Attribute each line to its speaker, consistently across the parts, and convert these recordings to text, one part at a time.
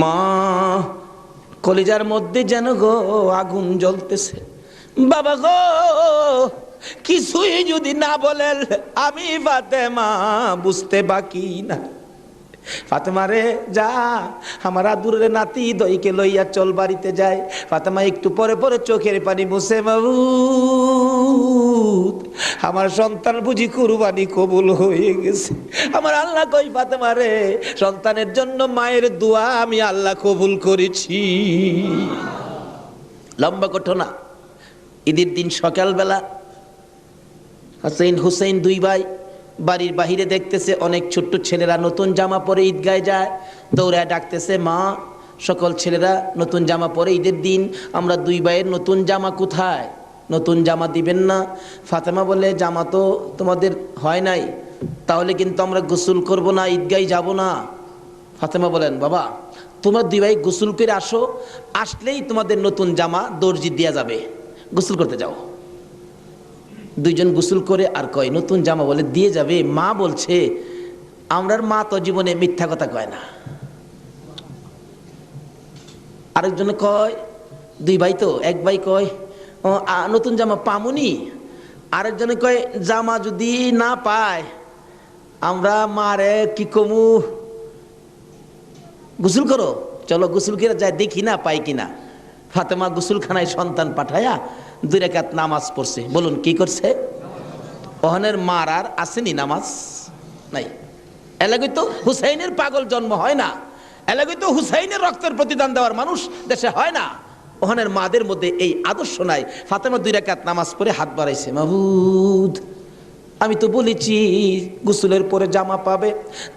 Speaker 1: মা, কলিজার মধ্যে যেন গো আগুন জ্বলতেছে। বাবা গো, কিছুই যদি না বলেন আমি ফাতেমা বুঝতে বাকি না। ফাতেমা রে যা, আমার আদুরের নাতি দইকে লইয়া চল বাড়িতে যায়। ফাতেমা একটু পরে পরে চোখের পানি মুছে, মাবুদ আমার সন্তান বুঝি কুরবানি কবুল হয়ে গেছে। আমার আল্লাহ কই ফাতেমা রে, সন্তানের জন্য মায়ের দোয়া আমি আল্লাহ কবুল করেছি। লম্বা ঘটনা। ঈদের দিন সকালবেলা হাসাইন হুসাইন দুই ভাই বাড়ির বাহিরে দেখতেছে অনেক ছোট্ট ছেলেরা নতুন জামা পরে ঈদগায় যায়। দৌড়ায় ডাকতেছে, মা সকল ছেলেরা নতুন জামা পরে ঈদের দিন, আমরা দুই ভাইয়ের নতুন জামা কোথায়? নতুন জামা দিবেন না? ফাতেমা বলে, জামা তো তোমাদের হয় নাই, তাহলে কিন্তু আমরা গোসল করব না, ঈদগায় যাব না। ফাতেমা বলেন, বাবা তোমরা দুই ভাই গোসল করে আসো, আসলেই তোমাদের নতুন জামা দর্জি দেয়া যাবে, গোসল করতে যাও। দুইজন গোসল করে আর কয় নতুন জামা বলে দিয়ে যাবে। মা বলছে, আমরার মা তো জীবনে মিথ্যা কথা কয় না। আরেকজনে কয়, দুই ভাই তো, এক ভাই কয় নতুন জামা পামুনি, আরেকজনে কয় জামা যদি না পায় আমরা মারে কি কমু, গোসল করো, চলো গোসল করে যায় দেখি না পাই কিনা। ফাতেমা গোসলখানায় সন্তান পাঠায়া 2 রাকাত নামাজ পড়ছে। বলুন কি করছে? ওহনের মার আর আসেনি নামাজ নাই। এলাকায় তো হুসাইনের পাগল জন্ম হয় না, এলাকায় তো হুসাইনের রক্তের প্রতিদান দেওয়ার মানুষ দেশে হয় না। ওহনের মাদের মধ্যে এই আদর্শ নাই। ফাতেমা 2 রাকাত নামাজ পড়ে হাত বাড়াইছে, মাবুদ আমি তো বলেছি গোসলের পরে জামা পাবে,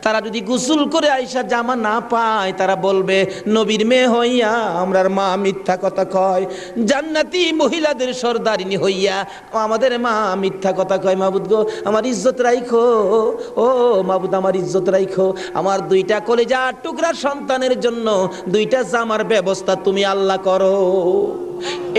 Speaker 1: তারা যদি গোসল করে আইসা জামা না পায় তারা বলবে নবীর মেয়ে হইয়া আমরার মা মিথ্যা কথা কয়, জান্নাতি মহিলাদের সর্দারিনী হইয়া আমাদের মা মিথ্যা কথা কয়। মাবুদ গো আমার ইজ্জত রাইখো, ও মাবুদ আমার ইজ্জত রাইখো, আমার 2টা কলিজার টুকরা সন্তানের জন্য 2টা জামার ব্যবস্থা তুমি আল্লাহ করো।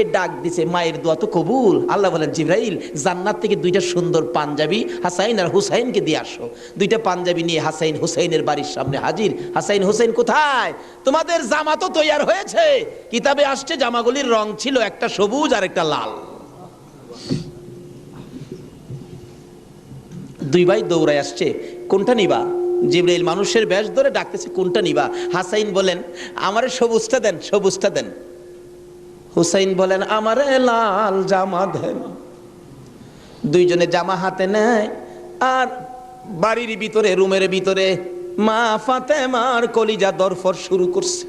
Speaker 1: এ ডাক দিছে, মায়ের দোয়া তো কবুল। আল্লাহ বলেন, জিবরাইল জান্নাত থেকে 2টা সুন্দর পাঞ্জাবি হাসাইন আর হুসাইনকে দিয়ে আসো। 2টা পাঞ্জাবি নিয়ে হাসাইন হুসাইনের বাড়ির সামনে হাজির। হাসাইন হুসাইন কোথায়? তোমাদের জামা তো তৈয়ার হয়েছে। কিতাবে আসছে জামাগুলির রং ছিল একটা সবুজ আর একটা লাল। 2 ভাই দৌড়ায় আসছে, কোনটা নিবা? জিবরাইল মানুষের বেশ ধরে ডাকতেছে, কোনটা নিবা? হাসাইন বলেন, আমারে সবুজটা দেন, সবুজটা দেন। হুসাইন বলেন, আমারে লাল জামা দেন। 2জনে জামা হাতে নেয় আর বাড়ির ভিতরে রুমের ভিতরে মা ফাতেমার কলিজা দরফর শুরু করছে।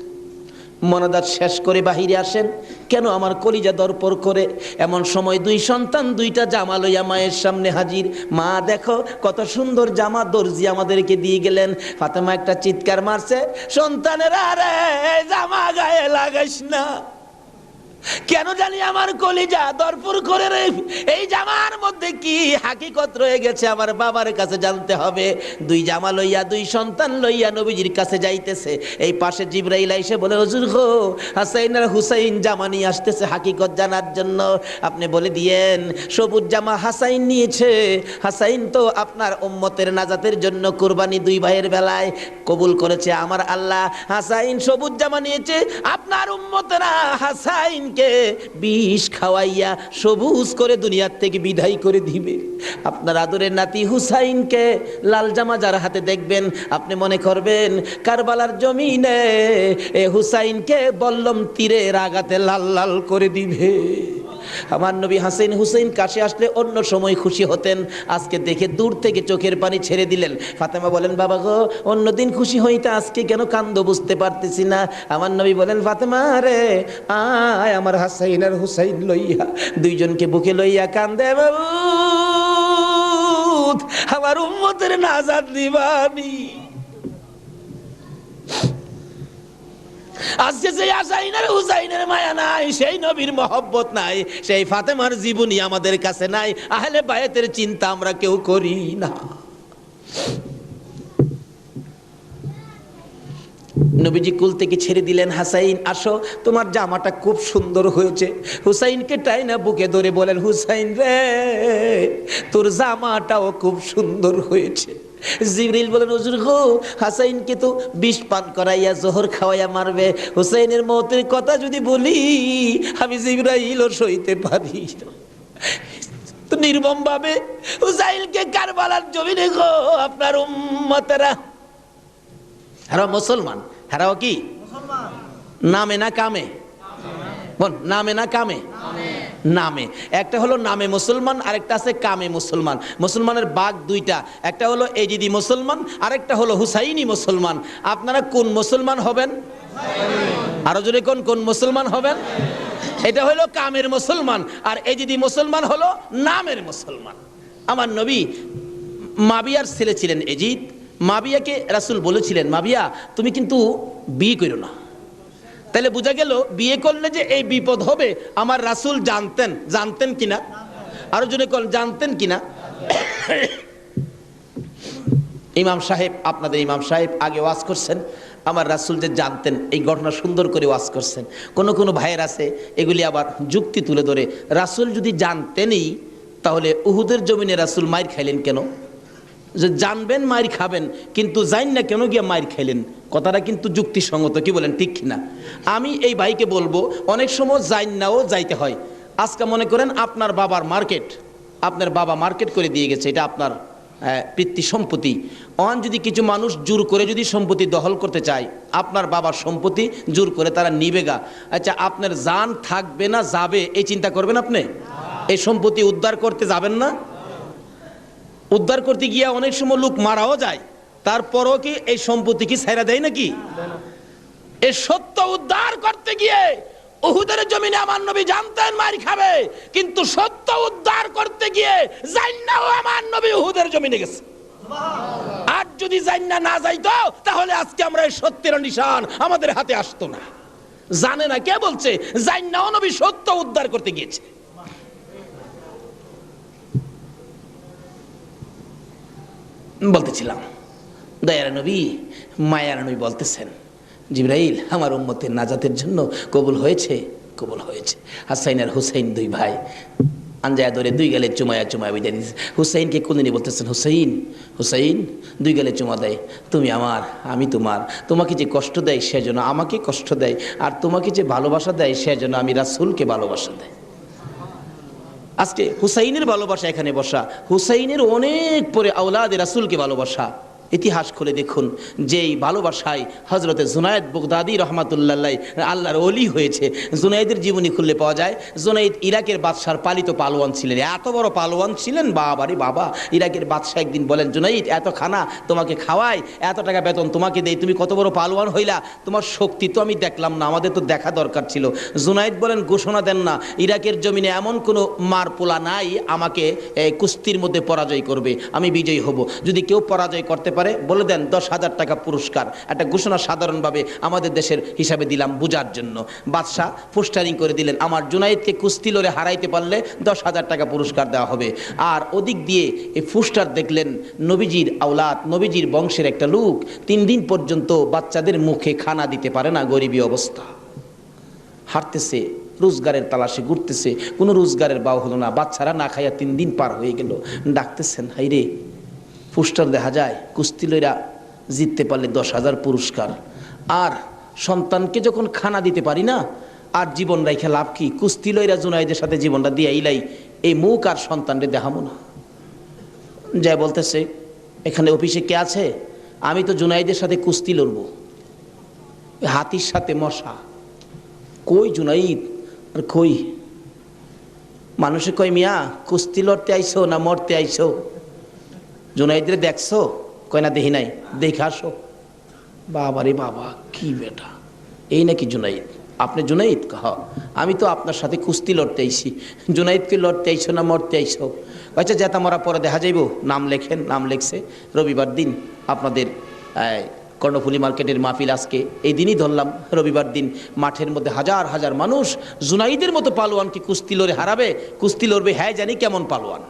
Speaker 1: মনাদাত শেষ করে বাহিরে আসেন, কেন আমার কলিজা দরপর করে? এমন সময় 2 সন্তান 2টা জামা লইয়া মায়ের সামনে হাজির। মা দেখো কত সুন্দর জামা দর্জি আমাদেরকে দিয়ে গেলেন। ফাতেমা একটা চিৎকার মারছে, সন্তানেরা রে জামা গায়ে লাগাইস না, কেন জানি আমার কলিজা দরপুর করে রে, এই জামার মধ্যে কি হাকিকত রয়ে গেছে আমার বাবার কাছে জানতে হবে। 2 জামা লইয়া 2 সন্তান লইয়া নবীজির কাছে যাইতেছে। এই পাশে জিবরাইল এসে বলে, হুজুর গো হাসাইন আর হুসাইন জামা নিয়ে আসতেছে হাকিকত জানার জন্য, আপনি বলে দিয়েন সবুজ জামা হাসাইন নিয়েছে। হাসাইন তো আপনার উম্মতের নাজাতের জন্য কুরবানি 2 ভাইয়ের বেলায় কবুল করেছে আমার আল্লাহ। হাসাইন সবুজ জামা নিয়েছে, আপনার উম্মতেরা হাসাইন কে বিষ খাওয়াইয়া সবুজ করে দুনিয়ার থেকে বিদায় করে দিবে। আপনার আদরের নাতি হুসাইনকে লাল জামা যার হাতে দেখবেন আপনি মনে করবেন কারবালার জমিনে এ হুসাইনকে বল্লম তীরের আঘাতে লাল লাল করে দিবে। আমার নবী হাসাইন হুসাইন কাছে আসলে অন্য সময় খুশি হতেন, আজকে দেখে দূর থেকে চোখের পানি ছেড়ে দিলেন। ফাতেমা বলেন, বাবা গো অন্যদিন খুশি হইতে আজকে কেন কান্দো বুঝতে পারতেছি না। আমার নবী বলেন, ফাতেমা রে আয় আমার হাসাইন আর হুসাইন লইয়া। 2জনকে বুকে লইয়া কান্দে, বাবু আমার উম্মতের নাজাত দিবানি। আজকে যে হাসাইনের হুসাইনের মায়া নাই, সেই নবীর মহব্বত নাই, সেই ফাতেমার জীবনী আমাদের কাছে নাই, আহলে বায়াতের চিন্তা আমরা কেউ করি না। নবীজি কুল থেকে ছেড়ে দিলেন, হাসাইন আসো তোমার জামাটা খুব সুন্দর হয়েছে। হুসাইনকে টাইনা বুকে ধরে বলেন, হুসাইন রে তোর জামাটাও খুব সুন্দর হয়েছে। জিবরিল বলেন হুজুর গো, হাসাইনকে তো বিষ পান করাইয়া জোহর খাওয়াইয়া মারবে, হুসাইনের মৌতের কথা যদি বলি আমি জিবরাইলও সইতে পারি তো নির্মম ভাবে হুসাইনকে কারবালার জমিনে গো আপনার উম্মতেরা, হারা মুসলমান, হারাও কি নামে না কামে? বল নামে না কামে? নামে। একটা হলো নামে মুসলমান, আরেকটা আছে কামে মুসলমান। মুসলমানের ভাগ দুইটা, একটা হলো এজিদি মুসলমান, আরেকটা হলো হুসাইনি মুসলমান। আপনারা কোন মুসলমান হবেন? আরো জোরে কোন কোন মুসলমান হবেন? এটা হলো কামের মুসলমান, আর এজিদি মুসলমান হলো নামের মুসলমান। আমার নবী মাবিয়ার ছেলে ছিলেন এজিদ। মাবিয়াকে রাসূল বলেছিলেন, মাবিয়া তুমি কিন্তু বিয়ে করো না। তাহলে বোঝা গেল বিয়ে করলে যে এই বিপদ হবে আমার রাসূল জানতেন। জানতেন কিনা? আরো জনে কোন জানতেন কিনা? ইমাম সাহেব, আপনাদের ইমাম সাহেব আগে ওয়াজ করছেন, আমার রাসূল যে জানতেন এই ঘটনা সুন্দর করে ওয়াজ করছেন। কোন কোন ভাইয়ের আছে এগুলি আবার যুক্তি তুলে ধরে, রাসূল যদি জানতেনই তাহলে উহুদের জমিনে রাসূল মাইর খাইলেন কেন? যে জানবেন মাইর খাবেন কিন্তু জান না কেন গিয়ে মাইর খাইলেন, কথাটা কিন্তু যুক্তিসঙ্গত, কি বলেন ঠিক কিনা? আমি এই ভাইকে বলবো অনেক সময় জান নাও যাইতে হয়। আজকে মনে করেন আপনার বাবার মার্কেট, আপনার বাবা মার্কেট করে দিয়ে গেছে, এটা আপনার পিতৃ সম্পত্তি। অন যদি কিছু মানুষ জোর করে যদি সম্পত্তি দখল করতে চায়, আপনার বাবার সম্পত্তি জোর করে তারা নিবে গা, আচ্ছা আপনার জান থাকবে না যাবে এই চিন্তা করবেন আপনি? এই সম্পত্তি উদ্ধার করতে যাবেন না? উদ্ধার করতে গিয়ে অনেক সময় লোক মারাও যায়, তারপরও কি এই সম্পত্তি কি ছাইরা দেয় নাকি? এই সত্য উদ্ধার করতে গিয়ে উহুদের জমিনে আমার নবী জানতেন মার খাবে, কিন্তু সত্য উদ্ধার করতে গিয়ে জান্নাও আমার নবী উহুদের জমিনে গেছে। আর যদি জান্না না যাইতো তাহলে আজকে আমরা এই সত্যের নিশান আমাদের হাতে আসতো না। জানে না কে বলছে? জান্নাও নবী সত্য উদ্ধার করতে গিয়েছে। বলতেছিলাম দয়ার নবী, মায়ার নবী বলতেছেন, জিবরাইল আমার উম্মতের নাজাতের জন্য কবুল হয়েছে, কবুল হয়েছে। হাসাইন আর হুসাইন দুই ভাই আঞ্জায়া ধরে দুই গালে চুমায়া চুমায়া বিদায় দিয়েছে। হুসাইনকে কোনদিনই বলতেছেন, হুসাইন হুসাইন, দুই গালে চুমা দেয়, তুমি আমার আমি তোমার। তোমাকে যে কষ্ট দেয় সেজন্য আমাকে কষ্ট দেয়, আর তোমাকে যে ভালোবাসা দেয় সেজন্য আমি রাসূলকে ভালোবাসা দেয়। আজকে হুসাইনের ভালোবাসা এখানে বসা, হুসাইনের অনেক পরে আওলাদে রাসূলকে ভালোবাসা। ইতিহাস খুলে দেখুন, যেই ভালোবাসায় হযরতে জুনায়েদ বাগদাদী রহমাতুল্লাহ আল্লাহর ওলি হয়েছে। জুনায়েদের জীবনী খুললে পাওয়া যায়, জুনায়েদ ইরাকের বাদশার পালিত পালোয়ান ছিলেন। এত বড় পালোয়ান ছিলেন, বাবারে বাবা। ইরাকের বাদশাহ একদিন বলেন, জুনায়েদ এত খানা তোমাকে খাওয়াই, এত টাকা বেতন তোমাকে দেই, তুমি কত বড় পালোয়ান হইলা, তোমার শক্তি তো আমি দেখলাম না, আমাদের তো দেখা দরকার ছিল। জুনায়েদ বলেন, ঘোষণা দেন না, ইরাকের জমিনে এমন কোনো মারপোলা নাই আমাকে কুস্তির মধ্যে পরাজয় করবে, আমি বিজয়ী হব। যদি কেউ পরাজয় করতে পারে বলে দেন 10,000 টাকা পুরস্কার। একটা ঘোষণা সাধারণভাবে আমাদের দেশের হিসাবে দিলাম বুঝার জন্য। বাদশাহ পোস্টারিং করে দিলেন, আমার জুনায়েদকে কুস্তি লড়ে হারাইতে পারলে 10,000 টাকা পুরস্কার দেওয়া হবে। আর ওদিক দিয়ে এই পোস্টার দেখলেন নবীজির আওলাদ, নবীজির বংশের একটা লোক 3 দিন পর্যন্ত বাচ্চাদের মুখে খানা দিতে পারে না, গরিবী অবস্থা, হাঁটতেছে, রোজগারের তালাশে ঘুরতেছে, কোনো রোজগারের বাও হলো না, বাচ্চারা না খাইয়া 3 দিন পার হয়ে গেল। ডাকতেছেন, হাইরে পোস্টার দেখা যায় কুস্তি লইরা জিততে পারলে 10,000 পুরস্কার, আর সন্তানকে যখন খানা দিতে পারি না, আর জীবন রাইখা লাভ কি? কুস্তি লইরা জুনায়েদের সাথে জীবনটা দিয়ে ইলাই, এই মুখ আর সন্তানরে দেখাবো না। যাই বলতেছে, এখানে অফিসে কে আছে? আমি তো জুনায়েদের সাথে কুস্তি লড়বো, হাতির সাথে মশা। কই জুনাইদ? আর কই? মানুষে কয়, মিয়া কুস্তি লড়তে আইছো না মরতে আইছো? জুনাইদরে দেখছো? কয় না দেখি নাই। দেখে আসো। বাবারে বাবা, কি বেটা, এই নাকি জুনাইদ? আপনি জুনাইদ? কহ, আমি তো আপনার সাথে কুস্তি লড়তে আইছি। জুনাইদকে লড়তে আইছো না মরতে আইছো? আচ্ছা যেটা মরা পরে দেখা যাইব, নাম লেখেন। নাম লেখছে। রবিবার দিন আপনাদের কর্ণফুলী মার্কেটের মাহফিল, আজকে এই দিনই ধরলাম রবিবার দিন, মাঠের মধ্যে হাজার হাজার মানুষ জুনাইদের মতো পালোয়ানকে কুস্তি লড়ে হারাবে, কুস্তি লড়বে। হ্যাঁ জানি কেমন পালোয়ান।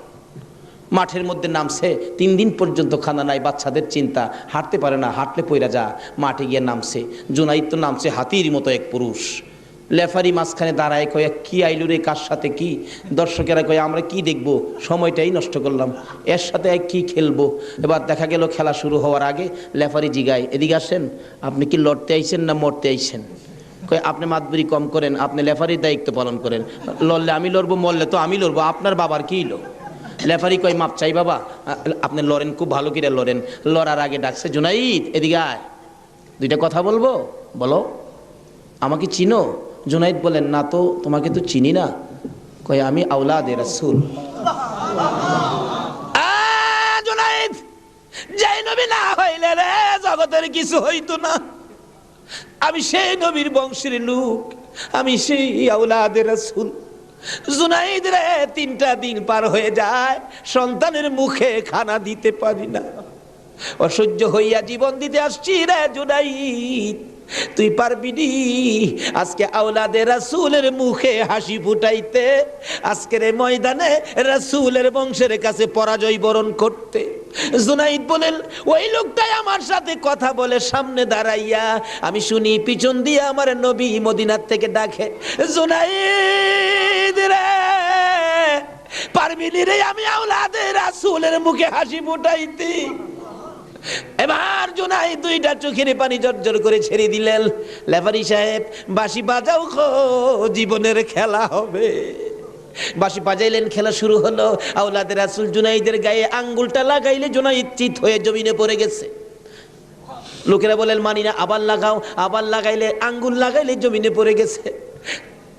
Speaker 1: মাঠের মধ্যে নামছে, 3 দিন পর্যন্ত খানা নাই, বাচ্চাদের চিন্তা, হাঁটতে পারে না, হাঁটলে পইরা যা। মাঠে গিয়ে নামছে, জুনাইদ তো নামছে হাতির মতো এক পুরুষ। লেফারি মাঝখানে দাঁড়ায় কয়ে কি আইলু রে, কার সাথে কি? দর্শকেরা কয়ে আমরা কি দেখবো, সময়টাই নষ্ট করলাম, এর সাথে কি খেলবো। এবার দেখা গেল খেলা শুরু হওয়ার আগে লেফারি জিগায়, এদিকে আসেন, আপনি কি লড়তে আইছেন না মরতে আইছেন? কয়ে আপনি মাতবুরি কম করেন, আপনি লেফারির দায়িত্ব পালন করেন, লড়লে আমি লড়বো, মরলে তো আমি লড়বো, আপনার বাবার কি লো? লেফারি কয় মাপ চাই বাবা, আপনি লড়েন, খুব ভালো করে লড়েন। লড়ার আগে ডাকছে, জুনাইদ এদিকে আয়, দুইটা কথা বলবো, বলো। আমাকে চিনো? জুনাইদ বলেন, না তো, তোমাকে তো চিনি না। কয় আমি আওলাদে রাসূল। জুনাইদ, যেই নবী না হইলে রে জগতের কিছু হইতো না। আমি সেই নবীর বংশের লোক, আমি সেই আওলাদে রাসূল। জুনাইদ রে, 3টা দিন পার হয়ে যায়, সন্তানের মুখে খানা দিতে পারি না, অসহ্য হইয়া জীবন দিতে আসছি রে জুনাইদ, তুই পারবি নি আজকে আওলাদে রাসূলের মুখে হাসি ফুটাইতে, আজকের এই ময়দানে রাসূলের বংশের কাছে পরাজয় বরণ করতে? জুনাইদ বলেন, ওই লোকটাই আমার সাথে কথা বলে সামনে দাঁড়াইয়া, আমি শুনি পিছন দিয়ে আমার নবী মদিনার থেকে ডাকে, জুনাইদ রে, পারবি নি রে আমি আওলাদে রাসূলের মুখে হাসি ফুটাইতে? এবার জুনাইদ 2টা চোখের পানি জর্জর করে ছেড়ে দিলেন। লেফারি সাহেব, বাঁশি বাজাও খো, জীবনের খেলা হবে। বাঁশি বাজাইলেন, খেলা শুরু হলো। আওলাদে রাসূল জুনাইদের গায়ে আঙ্গুলটা লাগাইলে জুনাইদ চিত হয়ে জমিনে পড়ে গেছে। লোকেরা বলেন, মানি না, আবার লাগাও। আবার লাগাইলে, আঙ্গুল লাগাইলে জমিনে পড়ে গেছে।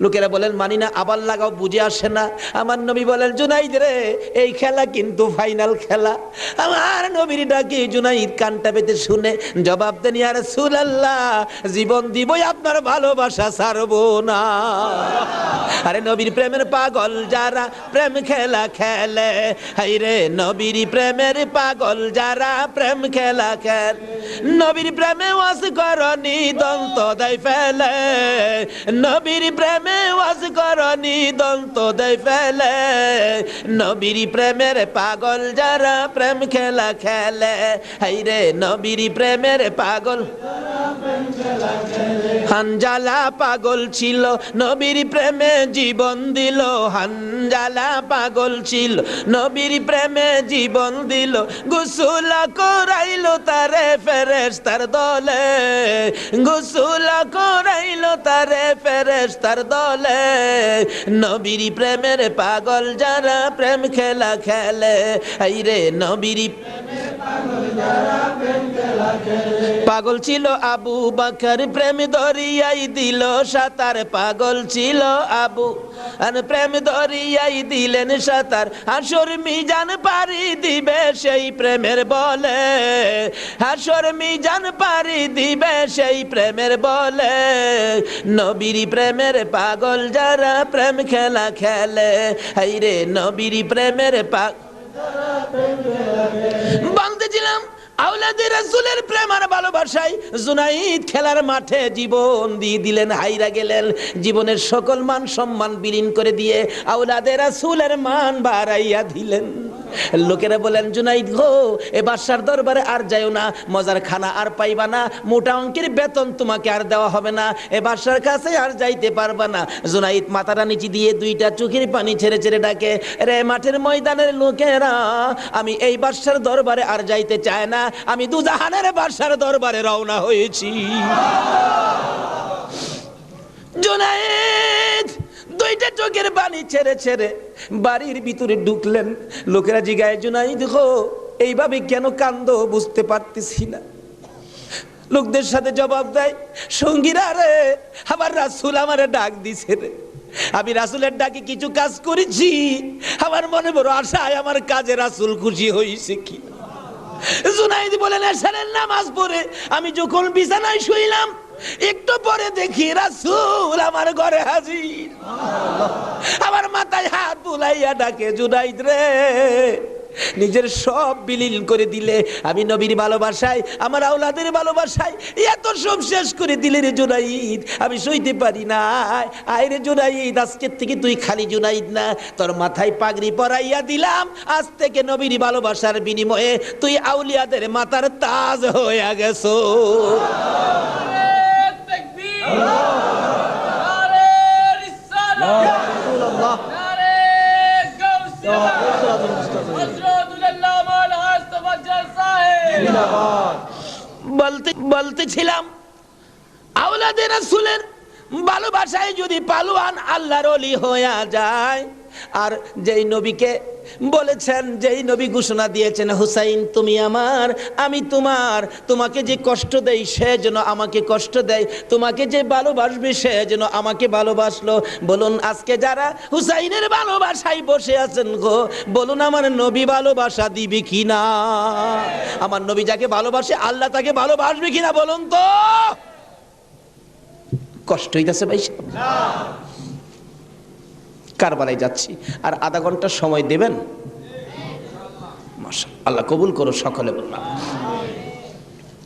Speaker 1: লোকেরা বলেন, মানি না, আবার লাগাও, বুঝে আসে না। আমার নবী বলেন, জুনাইদ রে, এই খেলা কিন্তু ফাইনাল খেলা। আমার নবীর ডাকে জুনাইদ কানটা পেতে শুনে জবাব দেন, ইয়া রাসূলুল্লাহ, জীবন দিবই, আপনার ভালোবাসা ছাড়বো না। আরে নবীর প্রেমের পাগল যারা প্রেম খেলা খেলে, হাই রে নবীর প্রেমের পাগল যারা প্রেম খেলা খেলে, নবীর প্রেমে ওয়াজ করনি দন্ত দেয় ফেলে, নবীর প্রেমে ওয়াজ করনি দন্ত দেয় ফেলে, নবীর প্রেমের পাগল যারা প্রেম খেলা খেলে, হাই রে নবীর প্রেমের পাগল। হানজালা পাগল ছিল, নবীর প্রেমে জীবন দিল, হানজালা পাগল ছিল, নবীর প্রেমে জীবন দিল, গোসল করাইলো তারে ফেরেশতার দলে, গোসল করাইলো তারে ফেরেশতার দলে, নবীর প্রেমের পাগল যারা প্রেম খেলা খেলে, এই রে নবীর পাগল ছিল আবু বকর, প্রেম দরিয়াই দিল সাঁতার, পাগল ছিল আবু আর প্রেম দরিয়াই দিলেন সাঁতার, হাসর মিজান পারি দিবে সেই প্রেমের বলে, হাসর মিজান পারি দিবে সেই প্রেমের বলে, নবীর প্রেমের পাগল যারা প্রেম খেলা খেলে, এই রে নবীর প্রেমের বাঁধতেছিলাম আওলাদে রাসূলের প্রেম আর ভালোবাসায় জুনাইদ খেলার মাঠে জীবন দিয়ে দিলেন, হাইরা গেলেন, জীবনের সকল মান সম্মান বিলীন করে দিয়ে আওলাদে রাসূলের মান বাড়াইয়া দিলেন। লোকেরা বলেন, জুনাইদ গো, এ বাদশার দরবারে আর যাইও না, মজার খানা আর পাইবা না, মোটা অঙ্কের বেতন তোমাকে আর দেওয়া হবে না, এ বাদশার কাছে আর যাইতে পারবা না। জুনাইদ মাথাটা নিচে দিয়ে 2টা চোখের পানি ছেড়ে ছেড়ে ডাকে, রে মাঠের ময়দানের লোকেরা, আমি এই বাদশার দরবারে আর যাইতে চাই না, আমি দুজাহানের বাদশার দরবারে রওনা হয়েছি। জুনাইদ 2টা চোখের পানি ছেড়ে ছেড়ে বাড়ির ভিতরে ঢুকলেন। লোকেরা জিগায়, জুনাইদ গো, এইভাবে কেন কান্দো বুঝতে পারতেছি না। লোকদের সাথে জবাব দেয়, সঙ্গীরা রে, আমার রাসূল আমারে ডাক দিছে রে, আমি রাসূলের ডাকে কিছু কাজ করেছি, আমার মনে বড় আশায় আমার কাজে রাসূল খুশি হয়েছে কি। জুনাইদ বলেন, এশারের নামাজ পড়ে আমি যখন বিছানায় শুইলাম, একটু পরে দেখি রাসূল আমার ঘরে হাজির, আমার মাথায় হাত বুলাইয়া ডাকে, জুনাইদ রে, নিজের সব বিলীন করে দিলে, আমি নবীর ভালোবাসায়, আমার আওলাদের ভালোবাসায় এত সব শেষ করে দিলে রে জুনাইদ, আমি সইতে পারি না। আয় রে জুনাইদ, আজকের থেকে তুই খালি জুনাইদ না, তোর মাথায় পাগড়ি পরাইয়া দিলাম, আজ থেকে নবীর ভালোবাসার বিনিময়ে তুই আউলিয়াদের মাথার তাজ হয়ে গেছো। বলতেছিলাম আওলাদে রাসূলের ভালোবাসায় যদি পালোয়ান আল্লাহর ওলি হয়ে যায়, আর যেই নবীকে বলেছেন, যেই নবী ঘোষণা দিয়েছেন হুসাইন তুমি আমার আমি তোমার, তোমাকে যে কষ্ট দেয় সে যেন আমাকে কষ্ট দেয়, তোমাকে যে ভালোবাসবে সে যেন আমাকে ভালোবাসলো। বলুন আজকে যারা হুসাইনের ভালোবাসায় বসে আছেন গো, বলুন আমার নবী ভালোবাসা দিবে কিনা? আমার নবী যাকে ভালোবাসে আল্লাহ তাকে ভালোবাসবে কিনা বলুন তো? কষ্ট হইতেছে ভাই সাহেব? কারবালায় যাচ্ছি, আর আধা ঘন্টা সময় দেবেন? মাশাআল্লাহ, আল্লাহ কবুল করো সকলে বললাম।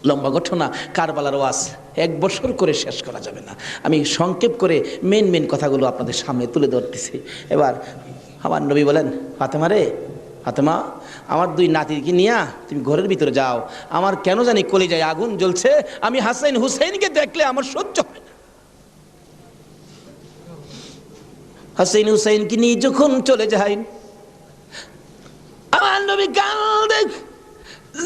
Speaker 1: লম্বা ঘটনা, কারবালার ওয়াজ 1 বছর করে শেষ করা যাবে না। আমি সংক্ষেপ করে মেন কথাগুলো আপনাদের সামনে তুলে ধরতেছি। এবার আমার নবী বলেন, ফাতেমা রে ফাতেমা, আমার 2 নাতিকে নিয়ে তুমি ঘরের ভিতরে যাও, আমার কেন জানি কলিজায় আগুন জ্বলছে, আমি হাসাইন হুসাইনকে দেখলে আমার সহ্য হয় না। হাসাইন হুসাইনকে নিয়ে যখন চলে যায়, আমার নবী কাঁদে।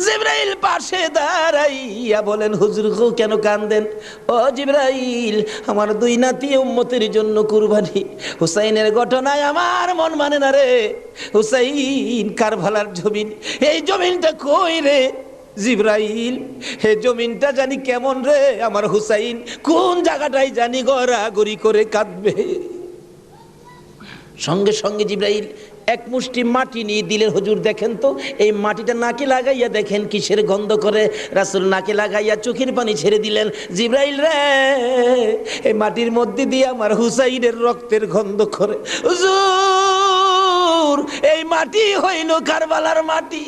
Speaker 1: জিবরাইল পাশে দাঁড়াইয়া বলেন, হুজুর গো কেন কাঁদেন? ও জিবরাইল, আমার 2 নাতি উম্মতের জন্য কুরবানি, হুসাইনের ঘটনায় আমার মন মানে না রে। হুসাইন কারবালার জমিন, এই জমিনটা কই রে জিবরাইল? হে জমিনটা জানি কেমন রে, আমার হুসাইন কোন জায়গাটায় জানি গড়াগড়ি করে কাঁদবে। সঙ্গে সঙ্গে জিবরাইল 1 মুষ্টি মাটি নিয়ে দিলেন। হুজুর দেখেন তো, এই মাটিটা নাকে লাগাইয়া দেখেন কিসের গন্ধ করে। রাসূল নাকে লাগাইয়া চোখের পানি ছেড়ে দিলেন। জিবরাইল রে, এই মাটির মধ্যে দিয়ে আমার হুসাইনের রক্তের গন্ধ করে। হুজুর এই মাটি হইল কারবালার মাটি।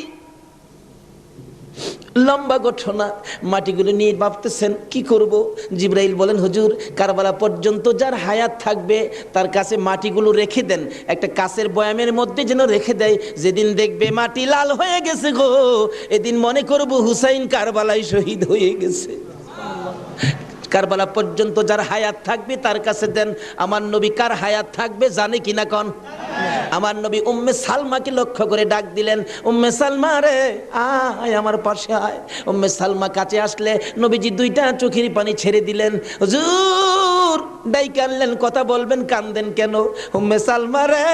Speaker 1: লম্বা ঘটনা, মাটিগুলো নিয়ে ভাবতেছেন কি করব। জিবরাইল বলেন, হুজুর কারবালা পর্যন্ত যার হায়াত থাকবে তার কাছে মাটিগুলো রেখে দেন, একটা কাচের বয়ামের মধ্যে যেন রেখে দেয়। যেদিন দেখবে মাটি লাল হয়ে গেছে গো, এদিন মনে করব হুসাইন কারবালায় শহীদ হয়ে গেছে। কারবালা পর্যন্ত যার হায়াত থাকবে তার কাছে দেন। আমার নবী কার হায়াত থাকবে জানে কিনা কোন? আমার নবী উম্মে সালমাকে লক্ষ্য করে ডাক দিলেন, উম্মে সালমা রে আয় আমার পাশে আয়। উম্মে সালমা কাছে আসলে নবীজি 2টা চোখের পানি ছেড়ে দিলেন। হুজুর ডাইকে আনলেন, কথা বলবেন, কান্দেন কেন? উম্মে সালমা রে